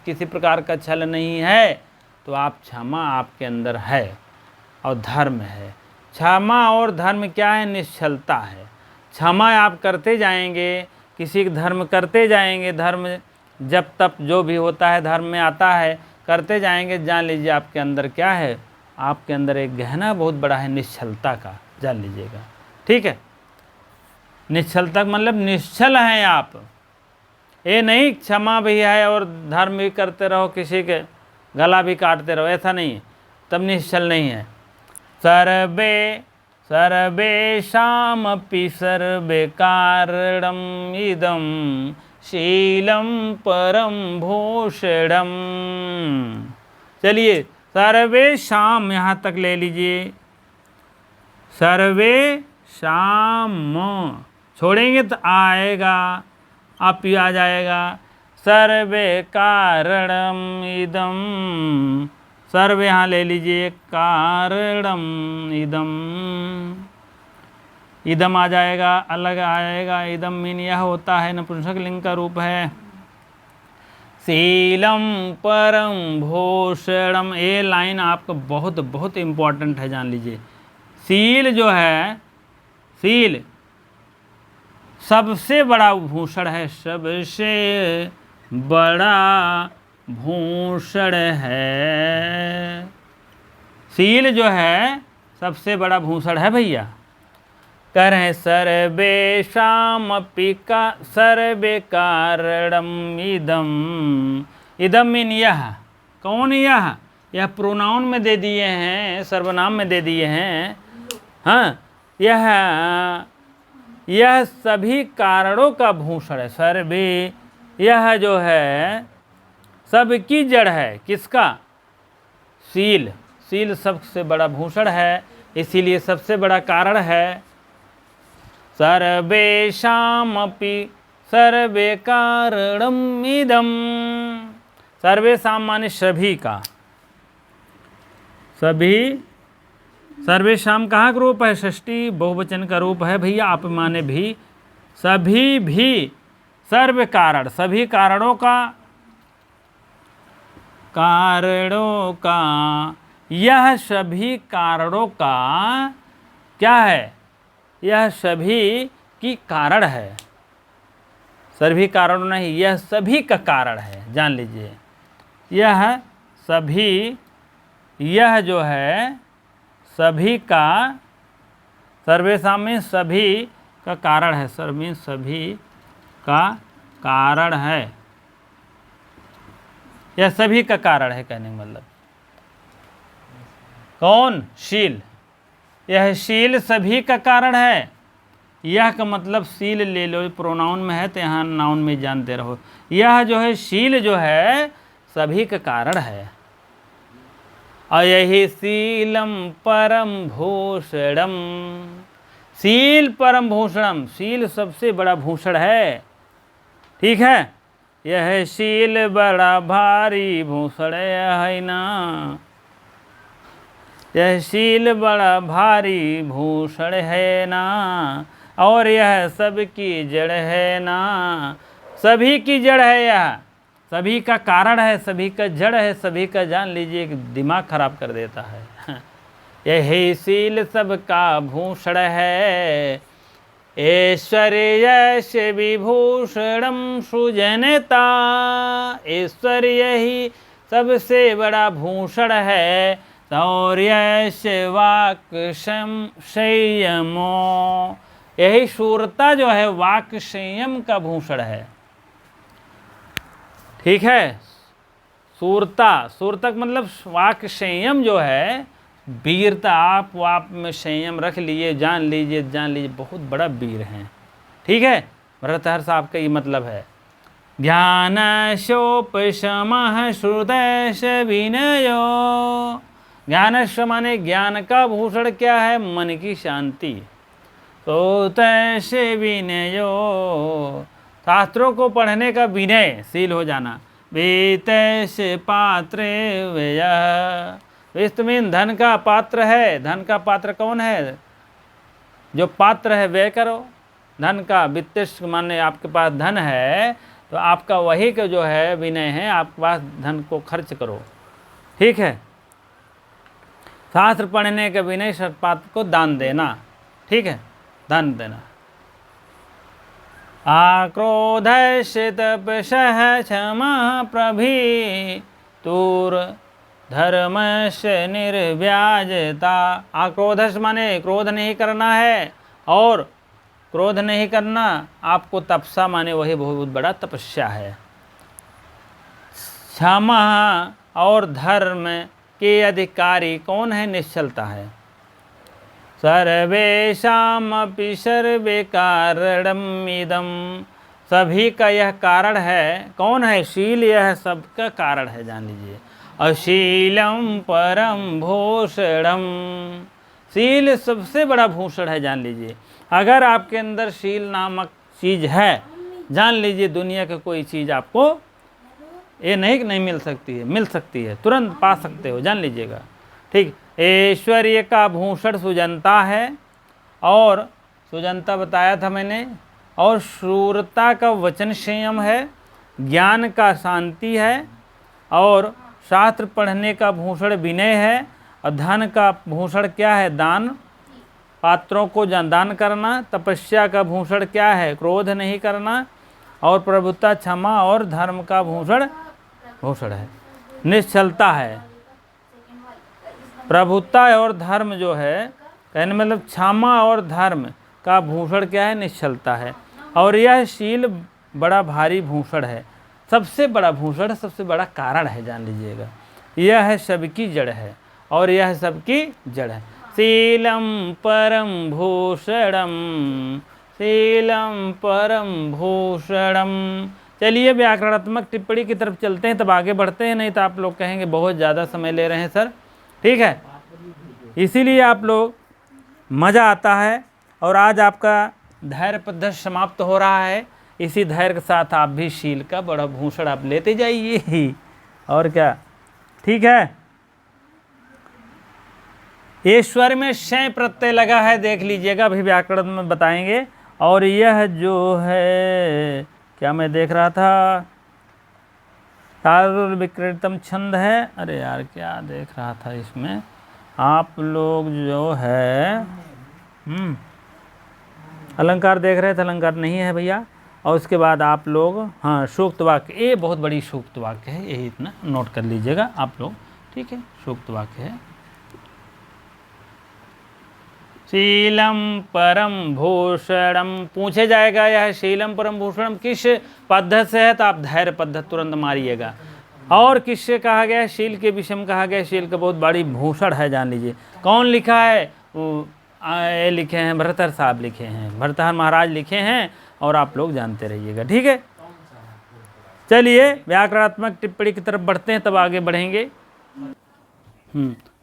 किसी प्रकार का छल नहीं है, तो आप क्षमा आपके अंदर है और धर्म है। क्षमा और धर्म क्या है, निश्चलता है। क्षमा आप करते जाएंगे, किसी का धर्म करते जाएंगे, धर्म जब तब जो भी होता है धर्म में आता है, करते जाएंगे, जान लीजिए आपके अंदर क्या है, आपके अंदर एक गहना बहुत बड़ा है निश्चलता का, जान लीजिएगा। ठीक है, निश्चलता मतलब निश्चल हैं आप। ये नहीं क्षमा भी है और धर्म भी करते रहो, किसी के गला भी काटते रहो, ऐसा नहीं, तब निश्चल नहीं है। सर्वेषामपि सर्वे कारणम् इदं शीलं परम भूषणम्। चलिए, सर्वेषाम यहाँ तक ले लीजिए, सर्वेषाम छोड़ेंगे तो आएगा, आप ही आ जाएगा। सर्वे कारणम इदम, सर्वे यहाँ ले लीजिए, कारणम इदम, इदम आ जाएगा, अलग आएगा। इदम मीन यह होता है, नपुंसक लिंग का रूप है। शीलम परम भूषणम। ये लाइन आपको बहुत बहुत इम्पोर्टेंट है, जान लीजिए। शील जो है, शील सबसे बड़ा भूषण है, सबसे बड़ा भूषण है। शील जो है सबसे बड़ा भूषण है भैया। कह रहे हैं सर्वेषामपि का सर्वे कारणम इदम। इदम मीन यह। कौन यह? यह प्रोनाउन में दे दिए हैं, सर्वनाम में दे दिए हैं। हाँ, यह सभी कारणों का भूषण है। सर्वे, यह जो है सबकी जड़ है। किसका? शील। शील सबसे बड़ा भूषण है, इसीलिए सबसे बड़ा कारण है। सर्वेषामपि सर्वे कारणम इदम। सर्वेषाम माने सभी का। सभी, सर्वेषाम कहाँ का रूप है? षष्ठी बहुवचन का रूप है भैया। आप माने भी, सभी भी, सर्व कारण, सभी कारणों का, कारणों का, यह सभी कारणों का क्या है? यह सभी की कारण है। सभी कारणों नहीं, यह सभी का कारण है, जान लीजिए। यह सभी, यह जो है सभी का, सर्वेषाम में सभी का कारण है। सर्वे सभी का कारण है, यह सभी का कारण है। कहने का मतलब कौन? शील। यह शील सभी का कारण है। यह का मतलब शील ले लो, प्रोनाउन में है तो यहाँ नाउन में जानते रहो। यह जो है शील जो है सभी का कारण है। और यही शीलम परम भूषणम। शील परम भूषणम, शील सबसे बड़ा भूषण है। ठीक है, यह शील बड़ा भारी भूषण है ना। यह शील बड़ा भारी भूषण है ना, और यह सबकी जड़ है ना। सभी की जड़ है, यह सभी का कारण है, सभी का जड़ है, सभी का, जान लीजिए, दिमाग खराब कर देता है। यही शील सबका भूषण है। ऐश्वर्य विभूषणम सृजनता। ऐश्वर्य ही सबसे बड़ा भूषण है। शौर्य वाक् संयमो। यही शूरता जो है वाक् संयम का भूषण है। ठीक है, शूरता, शूरता मतलब वाक् संयम जो है, वीरता। आप में संयम रख लिए, जान लीजिए, जान लीजिए, बहुत बड़ा वीर हैं। ठीक है, भरतहर्ष आपका ये मतलब है। ज्ञान शोपशमः श्रुतश विनयो। ज्ञान माने ज्ञान का भूषण क्या है? मन की शांति। श्रुतश विनयो, शास्त्रों को पढ़ने का विनय, शील हो जाना। वेतश पात्र व्यय। वित्त में धन का पात्र है। धन का पात्र कौन है? जो पात्र है, व्यय करो धन का। वित्त माने आपके पास धन है तो आपका वही का जो है विनय है, आपके पास धन को खर्च करो। ठीक है, शास्त्र पढ़ने का विनय, सत्पात्र को दान देना। ठीक है, दान देना। आक्रोधस्य तपसः क्षमा प्रभि तुर धर्मस्य निर्व्याजता। आक्रोधस माने क्रोध नहीं करना है, और क्रोध नहीं करना आपको तपसा माने वही बहुत बड़ा तपस्या है। क्षमा और धर्म के अधिकारी कौन है? निश्चलता है। सर्वेषामपि सर्वे कारणम इदम। सभी का यह कारण है। कौन है? शील, यह सबका कारण है, जान लीजिए। अशीलम परम भूषणम। शील सबसे बड़ा भूषण है, जान लीजिए। अगर आपके अंदर शील नामक चीज़ है, जान लीजिए दुनिया का कोई चीज़ आपको ये नहीं मिल सकती है, मिल सकती है, तुरंत पा सकते हो, जान लीजिएगा। ठीक, ऐश्वर्य का भूषण सुजनता है, और सुजनता बताया था मैंने। और शूरता का वचन संयम है। ज्ञान का शांति है, और शास्त्र पढ़ने का भूषण विनय है, और धन का भूषण क्या है? दान, पात्रों को दान करना। तपस्या का भूषण क्या है? क्रोध नहीं करना। और प्रभुता, क्षमा, और धर्म का भूषण है निश्चलता है। प्रभुता और धर्म जो है, कहने मतलब क्षमा और धर्म का भूषण क्या है? निश्चलता है। और यह शील बड़ा भारी भूषण है, सबसे बड़ा भूषण, सबसे बड़ा कारण है, जान लीजिएगा। यह सबकी जड़ है, और यह सबकी जड़ है। शीलम परम भूषणम, शीलम परम भूषणम। चलिए व्याकरणात्मक टिप्पणी की तरफ चलते हैं, तब आगे बढ़ते हैं, नहीं तो आप लोग कहेंगे बहुत ज़्यादा समय ले रहे हैं सर। ठीक है, इसीलिए आप लोग मज़ा आता है। और आज आपका धैर्य पद्धति समाप्त हो रहा है। इसी धैर्य के साथ आप भी शील का बड़ा भूषण आप लेते जाइए, और क्या। ठीक है, ईश्वर में शय प्रत्यय लगा है, देख लीजिएगा, अभी व्याकरण में बताएंगे। और यह जो है, क्या मैं देख रहा था, तारुल विक्रीतम छंद है। अरे यार, क्या देख रहा था इसमें, आप लोग जो है अलंकार देख रहे थे, अलंकार नहीं है भैया। और उसके बाद आप लोग, हाँ, सूक्त वाक्य, ये बहुत बड़ी सूक्त वाक्य है, यही इतना नोट कर लीजिएगा आप लोग। ठीक है, सूक्त वाक्य है। शीलम परम भूषणम, पूछे जाएगा यह शीलम परम भूषणम किस पद्धति से है, तो आप धैर्य पद्धति तुरंत मारिएगा। और किससे कहा गया? शील के विषय में कहा गया, शील का बहुत बड़ी भूषण है, जान लीजिए। कौन लिखा है? ये लिखे हैं भरतहर साहब, लिखे हैं भरतहर महाराज लिखे हैं, और आप लोग जानते रहिएगा। ठीक है, चलिए व्याकरणात्मक टिप्पणी की तरफ बढ़ते हैं, तब आगे बढ़ेंगे।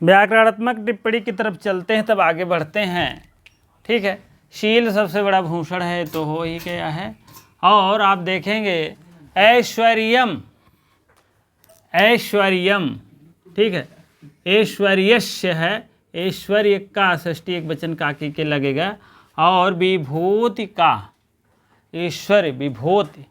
व्याकरणात्मक टिप्पणी की तरफ चलते हैं, तब आगे बढ़ते हैं। ठीक है, शील सबसे बड़ा भूषण है, तो हो ही गया है। और आप देखेंगे ऐश्वर्यम, ऐश्वर्यम, ठीक है, ऐश्वर्यस्य है, ऐश्वर्य का षष्ठी एक वचन काकी के लगेगा। और विभूति का, ऐश्वर्य विभूति,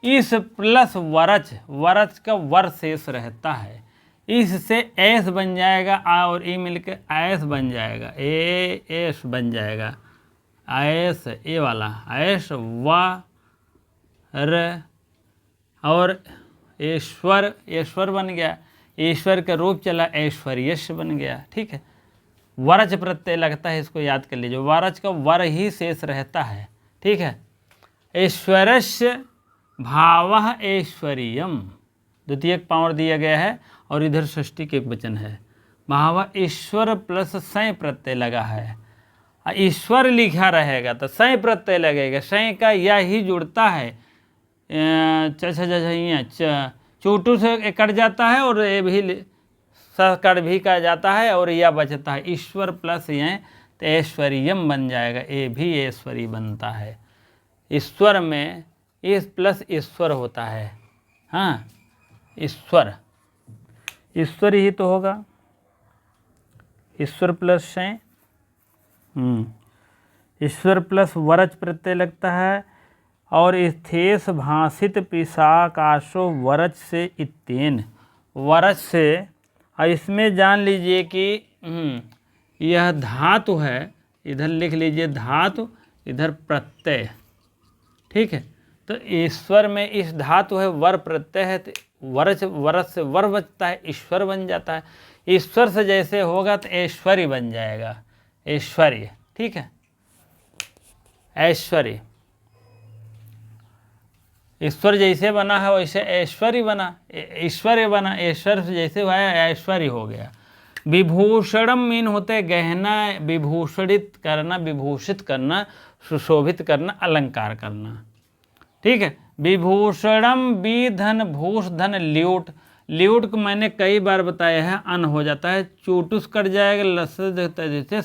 इस प्लस वरच, वरच का वर शेष रहता है, इससे ऐस बन जाएगा, आ और ई मिलकर ऐस बन जाएगा, ए ऐस बन जाएगा, ऐस ए वाला ऐस व र, और ईश्वर, ईश्वर बन गया, ईश्वर का रूप चला, ऐश्वर्यस्य बन गया। ठीक है, वरच प्रत्यय लगता है, इसको याद कर लीजिए, वरच का वर ही शेष रहता है। ठीक है, ऐश्वर्यस्य भावः ऐश्वर्यम, द्वितीय पावर दिया गया है, और इधर षष्ठी के एक वचन है। भाव ईश्वर प्लस सय प्रत्यय लगा है, ईश्वर लिखा रहेगा तो सय प्रत्यय लगेगा, सय का या ही जुड़ता है, चोटू से कट जाता है, और ये भी सकट भी कहा जाता है, और यह बचता है, ईश्वर प्लस ये तो ऐश्वर्यम बन जाएगा, ये भी ऐश्वरी बनता है। ईश्वर में इस प्लस ईश्वर होता है, हाँ, ईश्वर, ईश्वर ही तो होगा, ईश्वर प्लस शय, ईश्वर प्लस वरच प्रत्यय लगता है। और स्थेस भाषित पिशाकाशो वरच से इत्तेन, वरच से, और इसमें जान लीजिए कि यह धातु है, इधर लिख लीजिए धातु, इधर प्रत्यय। ठीक है, तो ईश्वर में इस धातु है, वर प्रत्यय है, तो वरच, वरच से वर बचता है, ईश्वर बन जाता है। ईश्वर से जैसे होगा तो ऐश्वर्य बन जाएगा, ऐश्वर्य। ठीक है, ऐश्वर्य, ईश्वर जैसे बना है वैसे ऐश्वर्य बना, ऐश्वर्य बना, ऐश्वर्य से जैसे हुआ है ऐश्वर्य हो गया। विभूषणम मीन होते गहना, विभूषित करना, विभूषित करना, सुशोभित करना, अलंकार करना। ठीक है, विभूषणम बी धन भूष धन ल्यूट, ल्यूट को मैंने कई बार बताया है, अन हो जाता है, चोटुस कट जाएगा, लस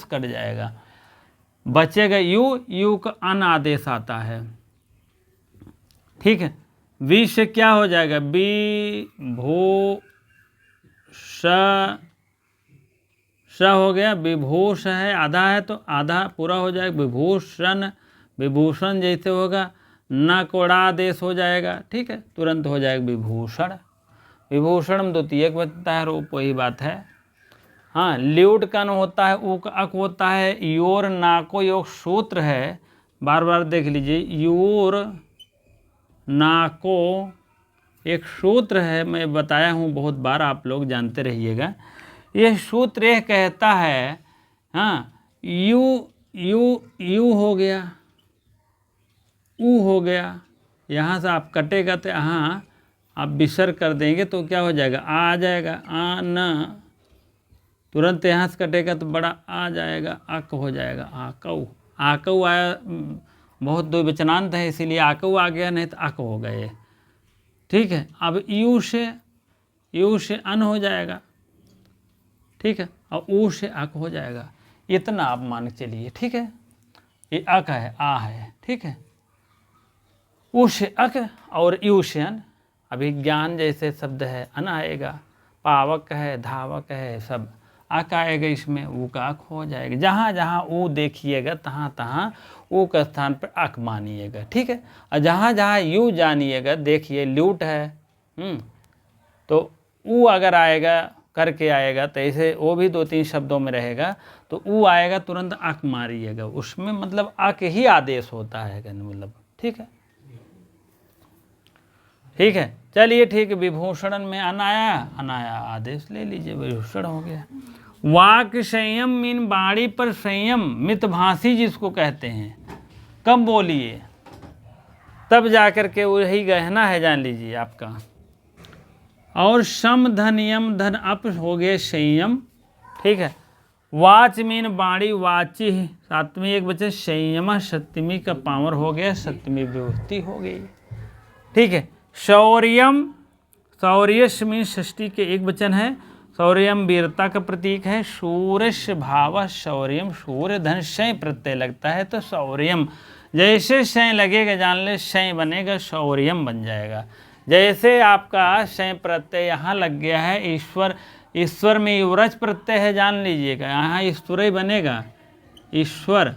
कट जाएगा, बचेगा यू, यू का अन आदेश आता है। ठीक है, वी से क्या हो जाएगा, बी भू स हो गया, विभूष है, आधा है तो आधा पूरा हो जाएगा, विभूषण, विभूषण जैसे होगा, न कोड़ा आदेश हो जाएगा, ठीक है, तुरंत हो जाएगा विभूषण। विभूषणम द्वितीयक बनता है रूप, वही बात है। हाँ, ल्यूट कन होता है, ऊक अक होता है, योर नाको योग सूत्र है, बार बार देख लीजिए, योर नाको एक सूत्र है, मैं बताया हूँ बहुत बार, आप लोग जानते रहिएगा। यह सूत्र यह कहता है, हाँ, यू यू यू हो गया, ऊ हो गया, यहाँ से आप कटेगा तो यहाँ आप विसर्ग कर देंगे तो क्या हो जाएगा, आ जाएगा, आ न, तुरंत यहाँ से कटेगा तो बड़ा आ जाएगा, अक हो जाएगा, आकऊ। आकऊ आया, बहुत द्विवचनांत है इसीलिए आकऊ आ गया, नहीं तो अक हो गए, ठीक है। अब यू से अन हो जाएगा, ठीक है, और ऊ से अक हो जाएगा, इतना आप मान के चलिए, ठीक है। ये अक है, आ है, ठीक है, ऊ से अक और यू से अन। अभी ज्ञान जैसे शब्द है, अन आएगा, पावक है, धावक है, सब अक आएगा, इसमें ऊ का अक हो जाएगा। जहाँ जहाँ ऊ देखिएगा तहाँ तहाँ ऊ के स्थान पर अक मानिएगा, ठीक है। और जहाँ जहाँ यू जानिएगा, देखिए ल्यूट है, तो ऊ अगर आएगा करके आएगा तो ऐसे वो भी 2-3 शब्दों में रहेगा, तो ऊ आएगा तुरंत अक मारिएगा, उसमें मतलब अक ही आदेश होता है, कहने मतलब, ठीक है, ठीक है। चलिए ठीक है, विभूषण में अनाया आदेश ले लीजिए, विभूषण हो गया। वाक संयम मीन बाड़ी पर संयम, मितभाषी जिसको कहते हैं, कब बोलिए तब जाकर के वही गहना है, जान लीजिए आपका। और सम धन यम धन अप हो गए संयम, ठीक है। वाच मीन बाड़ी, वाची सातवीं एक बचे, संयम सप्तमी का पावर हो गया, सप्तमी विभूति हो गई, ठीक है। शौर्यम, शौर्यश मीन षष्ठी के एक वचन है, शौर्यम वीरता का प्रतीक है। सूर्य भाव शौर्यम, सूर्य धन शय प्रत्यय लगता है तो शौर्यम, जैसे शय लगेगा जान ले शय बनेगा, शौर्यम बन जाएगा। जैसे आपका शय प्रत्यय यहाँ लग गया है, ईश्वर, ईश्वर में युवरज प्रत्यय है, जान लीजिएगा, यहाँ ईश्वर ही बनेगा, ईश्वर।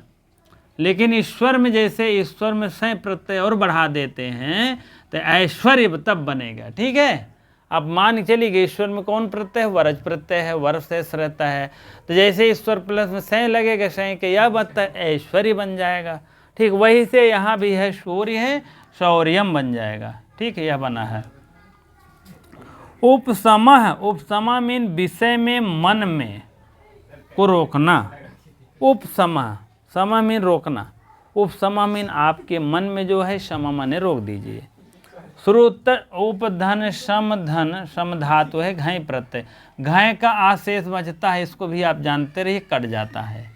लेकिन ईश्वर में जैसे ईश्वर में शय प्रत्यय और बढ़ा देते हैं तो ऐश्वर्य तब बनेगा, ठीक है। अब मान चलिए ईश्वर में कौन प्रत्यय है, वरज प्रत्यय है, वर शेष रहता है, तो जैसे ईश्वर प्लस में शय लगेगा, शय के यह बनता है ऐश्वर्य बन जाएगा, ठीक। वही से यहाँ भी है, सूर्य है, शौर्यम बन जाएगा, ठीक है, यह बना है। उपसमः, उपसमः मीन विषय में, मन में को रोकना, उपसमः, समा मीन रोकना, उपसमा मीन आपके मन में जो है, समा माने रोक दीजिए। श्रुत उपधन सम धन, सम धातु है, घय प्रत्यय, घय का आशेष बचता है, इसको भी आप जानते रहिए, कट जाता है।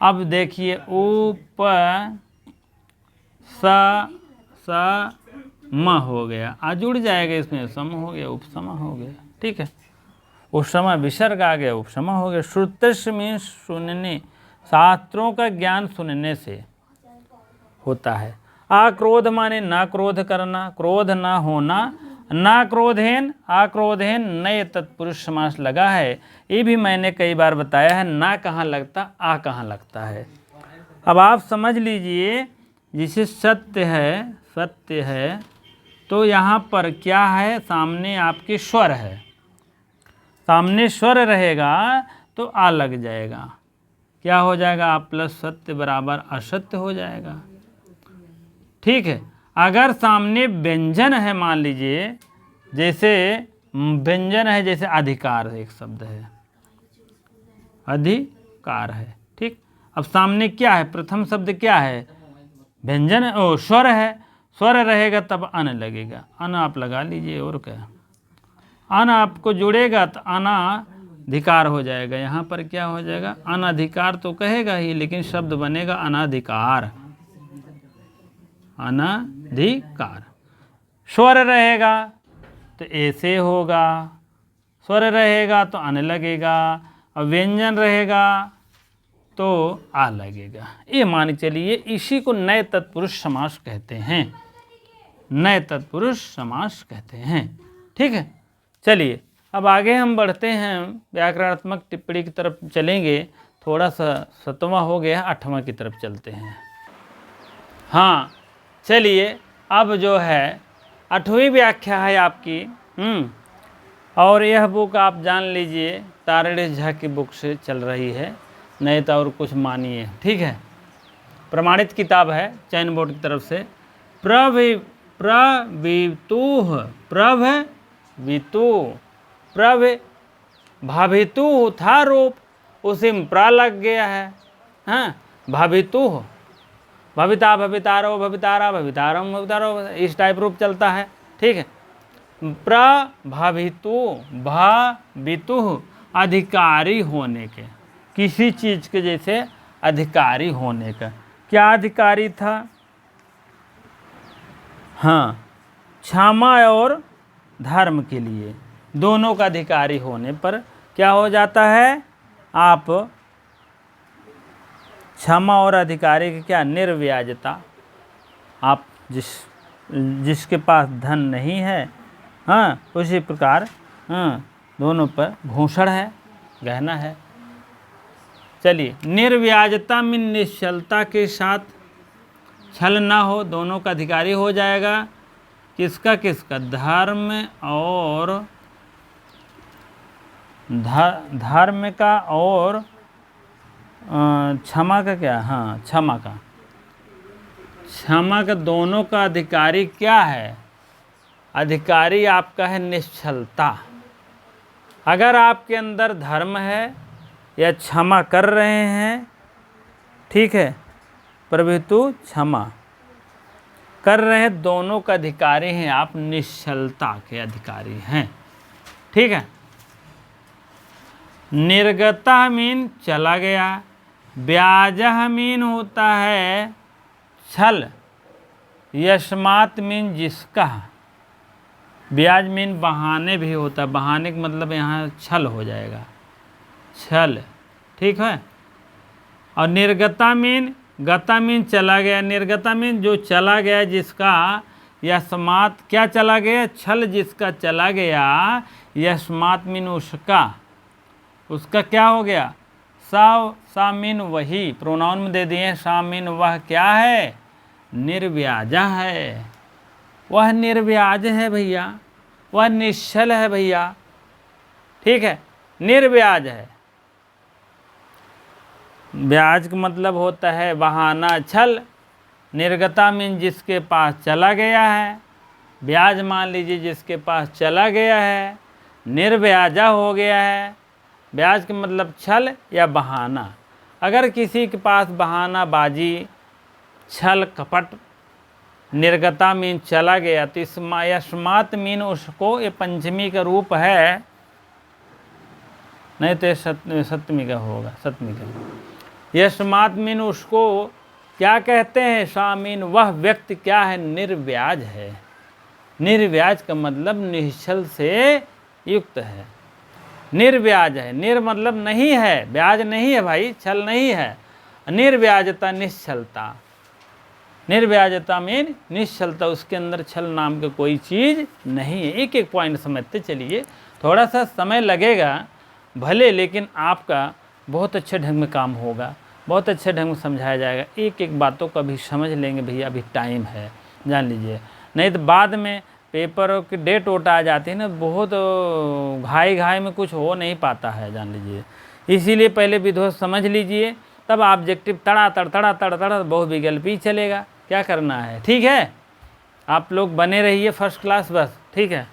अब देखिए उप स म हो गया, आ जुड़ जाएगा इसमें, सम हो गया, उपसमा हो गया, ठीक है। उपसमा विसर्ग आ गया, उपसमा हो गया। श्रुतस्य मीन सुनने, शास्त्रों का ज्ञान सुनने से होता है। आक्रोध माने ना क्रोध करना, क्रोध ना होना, ना क्रोधेन, आक्रोधेन, नए तत्पुरुष समास लगा है, ये भी मैंने कई बार बताया है, ना कहाँ लगता, आ कहाँ लगता है। अब आप समझ लीजिए, जिसे सत्य है, सत्य है, तो यहाँ पर क्या है, सामने आपके स्वर है, सामने स्वर रहेगा तो आ लग जाएगा, क्या हो जाएगा, आ प्लस सत्य बराबर असत्य हो जाएगा, ठीक है। अगर सामने व्यंजन है, मान लीजिए जैसे व्यंजन है, जैसे अधिकार एक शब्द है, अधिकार है, ठीक। अब सामने क्या है, प्रथम शब्द क्या है, व्यंजन, ओ स्वर है, स्वर रहेगा तब अन लगेगा, अन आप लगा लीजिए, और क्या, अन आपको जुड़ेगा तो अनाधिकार हो जाएगा। यहाँ पर क्या हो जाएगा, अनाधिकार तो कहेगा ही, लेकिन शब्द बनेगा अनाधिकार, अनाधिकार। स्वर रहेगा तो ऐसे होगा, स्वर रहेगा तो अन लगेगा, और व्यंजन रहेगा तो आ लगेगा। ये मान चलिए, इसी को नए तत्पुरुष समास कहते हैं, नए तत्पुरुष समास कहते हैं, ठीक है। चलिए अब आगे हम बढ़ते हैं, व्याकरणात्मक टिप्पणी की तरफ चलेंगे, थोड़ा सा 7वां हो गया, 8वां की तरफ चलते हैं। हाँ चलिए, अब जो है 8वीं व्याख्या है आपकी। और यह बुक आप जान लीजिए तारड़ेश झा की बुक से चल रही है, नहीं तो और कुछ मानिए, ठीक है। प्रमाणित किताब है चयन बोर्ड की तरफ से। भावितु था रूप, उसी में प्रा लग गया है। हाँ, भावितु, भविता भवितारो भवितारा भवितारम भवितारो, इस टाइप रूप चलता है, ठीक है। प्रभावितु, भावितु अधिकारी होने के, किसी चीज़ के जैसे अधिकारी होने का। क्या अधिकारी था? हाँ, क्षमा और धर्म के लिए, दोनों का अधिकारी होने पर क्या हो जाता है? आप क्षमा और अधिकारी की क्या? निर्व्याजता। आप जिसके पास धन नहीं है, हाँ, उसी प्रकार हाँ, दोनों पर भूषण है, गहना है। चलिए, निर्व्याजता में निश्चलता के साथ छल ना हो, दोनों का अधिकारी हो जाएगा। किसका किसका? धर्म और धर्म का और क्षमा का क्या? हाँ, क्षमा का दोनों का अधिकारी क्या है? अधिकारी आपका है निश्चलता। अगर आपके अंदर धर्म है या क्षमा कर रहे हैं, ठीक है, प्रभुतु क्षमा कर रहे हैं, दोनों का अधिकारी हैं आप, निश्चलता के अधिकारी हैं, ठीक है। निर्गता मीन चला गया, ब्याजह मीन होता है छल, यस्मात् मीन जिसका, ब्याज मीन बहाने भी होता है, बहाने का मतलब यहाँ छल हो जाएगा, छल, ठीक है। और निर्गता मीन, गता मीन चला गया, निर्गता मीन जो चला गया जिसका, यस्मात् क्या चला गया? छल जिसका चला गया, यस्मात् मीन उसका, उसका क्या हो गया? सा मीन वही, प्रोनाउन में दे दिए, सा मीन वह क्या है? निर्व्याजा है, वह निर्व्याज है भैया, वह निश्चल है भैया, ठीक है, निर्व्याज है। ब्याज का मतलब होता है बहाना, छल। निर्गता मीन जिसके पास चला गया है, ब्याज मान लीजिए जिसके पास चला गया है, निर्व्याजा हो गया है। ब्याज का मतलब छल या बहाना। अगर किसी के पास बहानाबाजी, छल कपट, निर्गता मीन चला गया, तो यस्मात् मीन उसको, ये पंचमी का रूप है, नहीं तो सप्तमी का होगा, सप्तमी का। यस्मात् मीन उसको क्या कहते हैं? सा मीन वह व्यक्ति क्या है? निर्व्याज है। निर्व्याज का मतलब निश्चल से युक्त है, निर्व्याज है। निर मतलब नहीं है, ब्याज नहीं है भाई, छल नहीं है। निर्व्याजता निश्चलता, निर्व्याजता मीन निश्चलता, उसके अंदर छल नाम का कोई चीज़ नहीं है। एक एक पॉइंट समझते चलिए, थोड़ा सा समय लगेगा भले, लेकिन आपका बहुत अच्छे ढंग में काम होगा, बहुत अच्छे ढंग में समझाया जाएगा। एक एक बातों को अभी समझ लेंगे भैया, अभी टाइम है, जान लीजिए, नहीं तो बाद में पेपर की डेट वोट आ जाती है ना, बहुत घाई में कुछ हो नहीं पाता है, जान लीजिए। इसीलिए पहले विधो समझ लीजिए, तब ऑब्जेक्टिव तड़ा तड़ बहुविकल्पी चलेगा। क्या करना है, ठीक है। आप लोग बने रहिए फर्स्ट क्लास बस, ठीक है।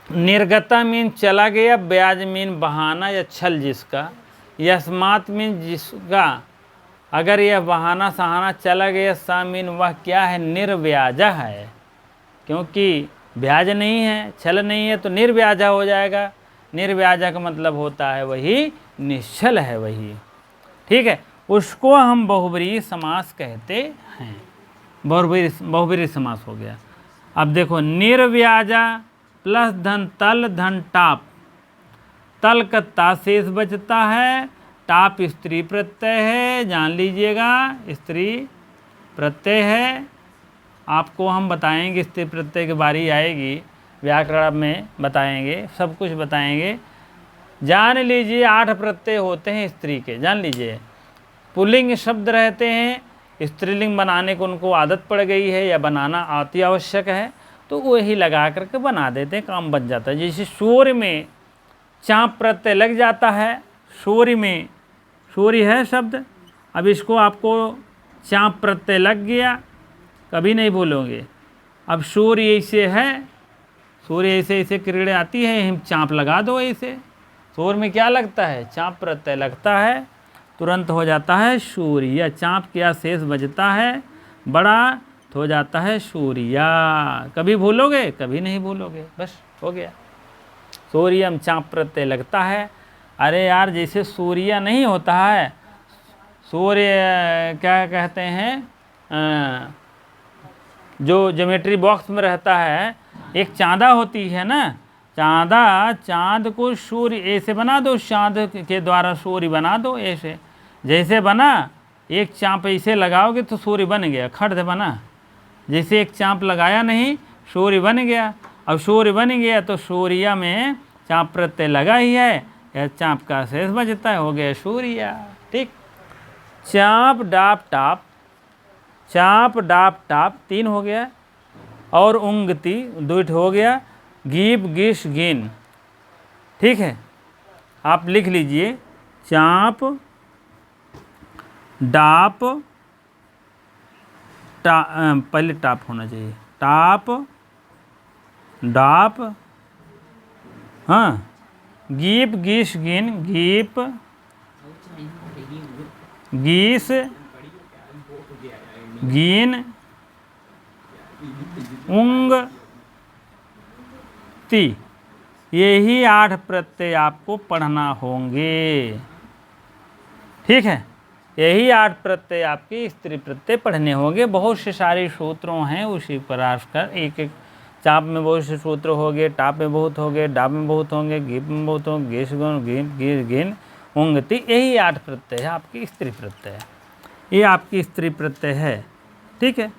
निर्गता मीन चला गया, ब्याज मीन बहाना या छल जिसका, यस्मात् मीन जिसका, अगर यह बहाना सहाना चला गया, सा मीन वह क्या है? निर्व्याजा है, क्योंकि ब्याज नहीं है, छल नहीं है, तो निर्व्याजा हो जाएगा। निर्व्याजा का मतलब होता है वही निश्चल है, वही, ठीक है। उसको हम बहुब्रीहि समास कहते हैं, बहुब्रीहि समास हो गया। अब देखो, निर्व्याजा प्लस धन तल धन टाप, तल का ता शेष बचता है, टाप स्त्री प्रत्यय है, जान लीजिएगा, स्त्री प्रत्यय है। आपको हम बताएंगे, स्त्री प्रत्यय की बारी आएगी, व्याकरण में बताएंगे, सब कुछ बताएंगे। जान लीजिए 8 प्रत्यय होते हैं स्त्री के, जान लीजिए। पुल्लिंग शब्द रहते हैं स्त्रीलिंग बनाने को उनको आदत पड़ गई है या बनाना अति आवश्यक है, तो वही लगा करके बना देते हैं, काम बन जाता है। जैसे सूर्य में चाँप प्रत्यय लग जाता है, सूर्य में सूर्य है शब्द, अब इसको आपको चाँप प्रत्यय लग गया, कभी नहीं भूलोगे। अब सूर्य ऐसे है, सूर्य ऐसे ऐसे किरणें आती है, हम चाँप लगा दो ऐसे, सूर्य में क्या लगता है, चाँप प्रत्यय लगता है, तुरंत हो जाता है सूर्य। चाँप क्या शेष बजता है बड़ा, तो हो जाता है सूर्या। कभी भूलोगे, कभी नहीं भूलोगे, बस हो गया। सूर्यम चाँप प्रत्यय लगता है। अरे यार, जैसे सूर्या नहीं होता है, सूर्य क्या कहते हैं, जो ज्योमेट्री बॉक्स में रहता है, एक चाँदा होती है ना, चाँदा, चाँद को सूर्य ऐसे बना दो, चाँद के द्वारा सूर्य बना दो ऐसे, जैसे बना, एक चाँप ऐसे लगाओगे तो सूर्य बन गया, खड़ बना। जैसे एक चाँप लगाया नहीं, सूर्य बन गया। अब सूर्य बन गया तो सूर्या में चाँप प्रत्यय लगा ही है, या चाँप का शेष बचता है, हो गया सूर्या। ठीक, चाँप डाप टाप, चाँप डाप टाप 3 हो गया, और उंगती 2 हो गया, गीप गिश गिन। ठीक है, आप लिख लीजिए, चाँप डाप पहले टाप होना चाहिए, टाप डाप, हाँ, गीप गीस गिन, गीप गीस गिन, उंग ती। यही 8 प्रत्यय आपको पढ़ना होंगे। ठीक है, यही 8 प्रत्यय आपके स्त्री प्रत्यय पढ़ने होंगे। बहुत से सारे सूत्रों हैं, उसी पर आकर एक एक, चाप में बहुत से सूत्र हो गए, टाप में बहुत हो गए, डाप में बहुत होंगे, गीप में बहुत होंगे, गेश गुण गिन गिर गिन उंगति, यही 8 प्रत्यय है आपकी स्त्री प्रत्यय। ये आपकी स्त्री प्रत्यय है। ठीक है,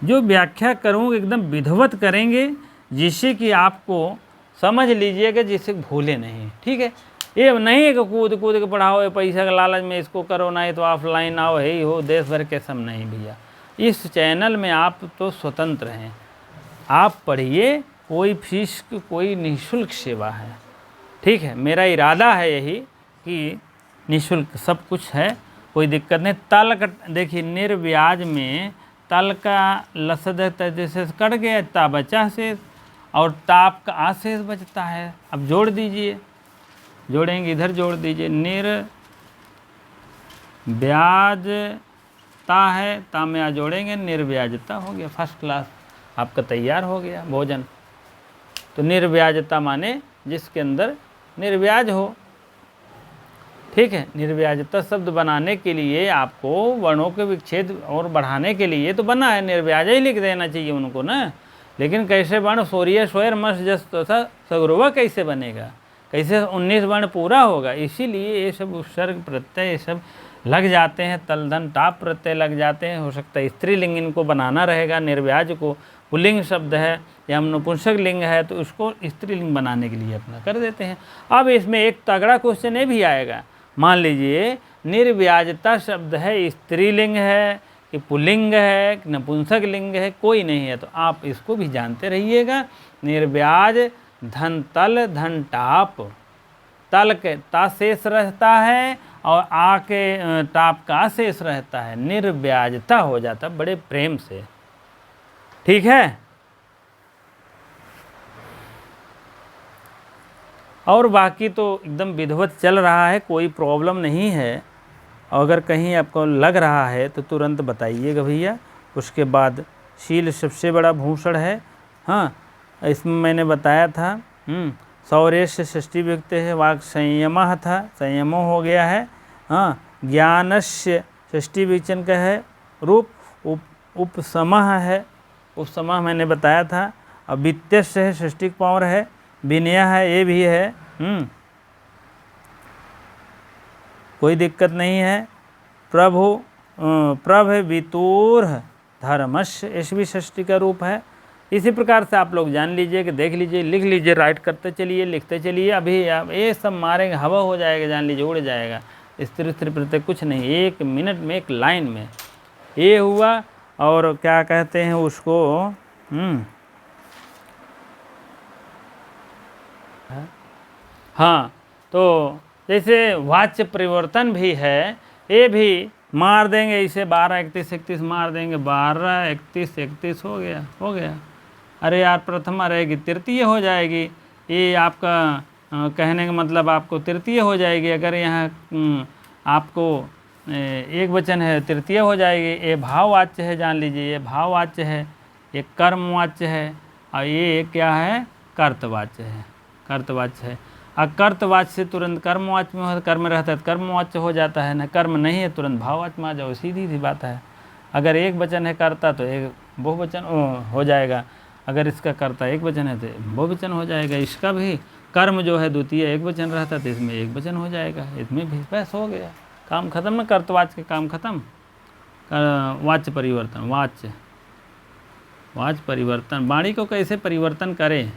जो व्याख्या करूँ एकदम विधिवत करेंगे, जिससे कि आपको समझ लीजिएगा, जिससे भूले नहीं। ठीक है, ये नहीं कि कूद कूद के पढ़ाओ, ये पैसा के लालच में इसको करो, नहीं तो ऑफलाइन आओ, है ही हो, देश भर के सब नहीं भैया। इस चैनल में आप तो स्वतंत्र हैं, आप पढ़िए, कोई फीस की कोई निःशुल्क सेवा है। ठीक है, मेरा इरादा है यही कि निःशुल्क सब कुछ है, कोई दिक्कत नहीं। तल का देखिए, निर्व्याज में तल का लसद जैसे कट गया, ता बचा शेष, और ताप का आशेष बचता है। अब जोड़ दीजिए, जोड़ेंगे, इधर जोड़ दीजिए, निर्व्याजता है, ता में आ जोड़ेंगे, निर्व्याजता हो गया, फर्स्ट क्लास आपका तैयार हो गया भोजन। तो निर्व्याजता माने जिसके अंदर निर्व्याज हो। ठीक है, निर्व्याजता शब्द बनाने के लिए आपको वर्णों के विच्छेद और बढ़ाने के लिए तो बना है, निर्व्याज ही लिख देना चाहिए उनको ना। लेकिन कैसे वर्ण सूर्य स्वर मस जस तथा सगुरवा कैसे बनेगा, कैसे 19 वर्ण पूरा होगा। इसीलिए ये सब उपसर्ग प्रत्यय ये सब लग जाते हैं, तलधन टाप प्रत्यय लग जाते हैं। हो सकता है स्त्रीलिंग इनको बनाना रहेगा, निर्व्याज को पुल्लिंग शब्द है या नपुंसक लिंग है तो उसको स्त्रीलिंग बनाने के लिए अपना कर देते हैं। अब इसमें एक तगड़ा क्वेश्चन ये भी आएगा, मान लीजिए निर्व्याजता शब्द है, स्त्रीलिंग है कि पुल्लिंग है कि नपुंसक लिंग है, कोई नहीं है, तो आप इसको भी जानते रहिएगा। निर्व्याज धन तल धन टाप, तल के ता शेष रहता है और आ के टाप का शेष रहता है, निर्व्याजता हो जाता बड़े प्रेम से। ठीक है, और बाकी तो एकदम विधिवत चल रहा है, कोई प्रॉब्लम नहीं है। अगर कहीं आपको लग रहा है तो तुरंत बताइएगा भैया। उसके बाद शील सबसे बड़ा भूषण है। हाँ, इसमें मैंने बताया था सौरेश षष्ठी व्यक्ति है, वाक संयमः था, संयमो हो गया है। हाँ, ज्ञानस्य षष्ठी विचन का है रूप, उपसमः है, उपसमः मैंने बताया था। अब वित्तस्य है, षष्ठी पावर है, विनय है, ये भी है। कोई दिक्कत नहीं है। प्रभ वितूर धर्मस्य, इस भी षष्ठी का रूप है। इसी प्रकार से आप लोग जान लीजिए कि देख लीजिए, लिख लीजिए, राइट करते चलिए, लिखते चलिए। अभी ये सब मारेंगे, हवा हो जाएगा, जान लीजिए, उड़ जाएगा। स्त्री स्त्री प्रत्यय कुछ नहीं, 1 मिनट में, 1 लाइन में ये हुआ। और क्या कहते हैं उसको, हाँ, तो जैसे वाच्य परिवर्तन भी है, ये भी मार देंगे इसे, 12 31 31 मार देंगे, 12 31 31 हो गया। अरे यार प्रथमा रहेगी, तृतीय हो जाएगी। ये आपका कहने का मतलब आपको तृतीय हो जाएगी। अगर यहाँ आपको एक वचन है, तृतीय हो जाएगी। ये भाववाच्य है, जान लीजिए, ये भाववाच्य है, ये कर्मवाच्य है, और ये क्या है, कर्तवाच्य है, कर्तवाच्य है। और कर्तवाच्य से तुरंत कर्मवाच्य में, कर्म रहता है तो कर्मवाच्य हो जाता है ना, कर्म नहीं है तुरंत भाववाच्य में आ जाओ, सीधी सी बात है। अगर एक वचन है कर्ता तो एक बहुवचन हो जाएगा, अगर इसका कर्ता एक वचन है तो बहुवचन हो जाएगा। इसका भी कर्म जो है द्वितीय एक वचन रहता है तो इसमें एक वचन हो जाएगा, इसमें भी बस हो गया, काम खत्म ना, कर्तवाच्य के काम खत्म। वाच्य परिवर्तन, वाच्य परिवर्तन, वाणी को कैसे परिवर्तन करें,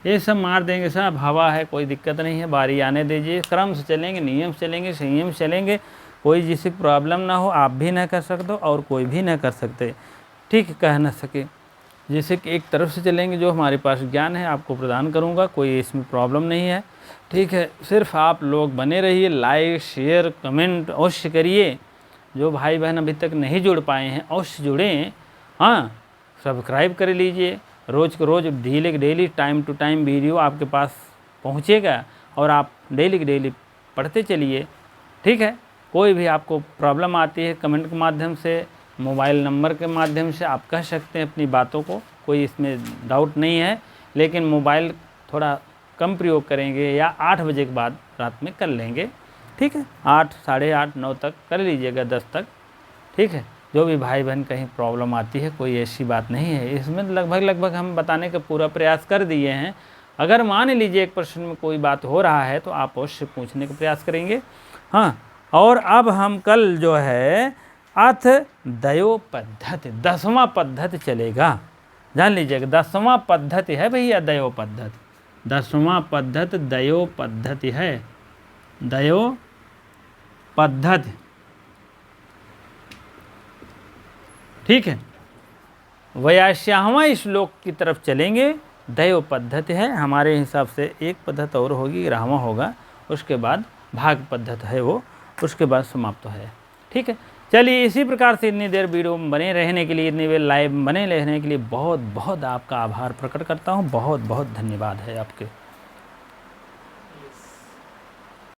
ये सब मार देंगे, सब हवा है, कोई दिक्कत नहीं है, बारी आने दीजिए, क्रम से चलेंगे, नियम से चलेंगे, संयम से चलेंगे, कोई जिससे प्रॉब्लम ना हो, आप भी ना कर सकते और कोई भी ना कर सकते, ठीक, कह ना सके। जैसे कि एक तरफ से चलेंगे, जो हमारे पास ज्ञान है आपको प्रदान करूंगा, कोई इसमें प्रॉब्लम नहीं है, ठीक है। सिर्फ आप लोग बने रहिए, लाइक शेयर कमेंट अवश्य करिए। जो भाई बहन अभी तक नहीं जुड़ पाए हैं अवश्य जुड़ें, हाँ, सब्सक्राइब कर लीजिए। रोज़ को रोज़, daily time to time video आपके पास पहुँचेगा और आप डेली पढ़ते चलिए, ठीक है। कोई भी आपको प्रॉब्लम आती है कमेंट के माध्यम से, मोबाइल नंबर के माध्यम से आप कह सकते हैं अपनी बातों को, कोई इसमें डाउट नहीं है। लेकिन मोबाइल थोड़ा कम प्रयोग करेंगे या 8 बजे के बाद रात में कर लेंगे, ठीक है, 8 साढ़े 8 9 तक कर लीजिएगा, 10 तक, ठीक है। जो भी भाई बहन कहीं प्रॉब्लम आती है, कोई ऐसी बात नहीं है इसमें, लगभग हम बताने का पूरा प्रयास कर दिए हैं। अगर मान लीजिए एक प्रश्न में कोई बात हो रहा है तो आप अवश्य पूछने का प्रयास करेंगे, हाँ। और अब हम कल जो है अथ दयो पद्धति, 10वां पद्धति चलेगा, जान लीजिएगा, 10वां पद्धति है भैया, दयो पद्धति, 10वां पद्धति दयो पद्धति है, दयो पद्धति, ठीक है। 82वां श्लोक की तरफ चलेंगे, दयो पद्धति है, हमारे हिसाब से एक पद्धति और होगी, 11वां होगा, उसके बाद भाग पद्धति है वो, उसके बाद समाप्त है, ठीक है। चलिए, इसी प्रकार से इतनी देर वीडियो में बने रहने के लिए, इतनी देर लाइव बने रहने के लिए बहुत बहुत आपका आभार प्रकट करता हूँ, बहुत बहुत धन्यवाद है आपके।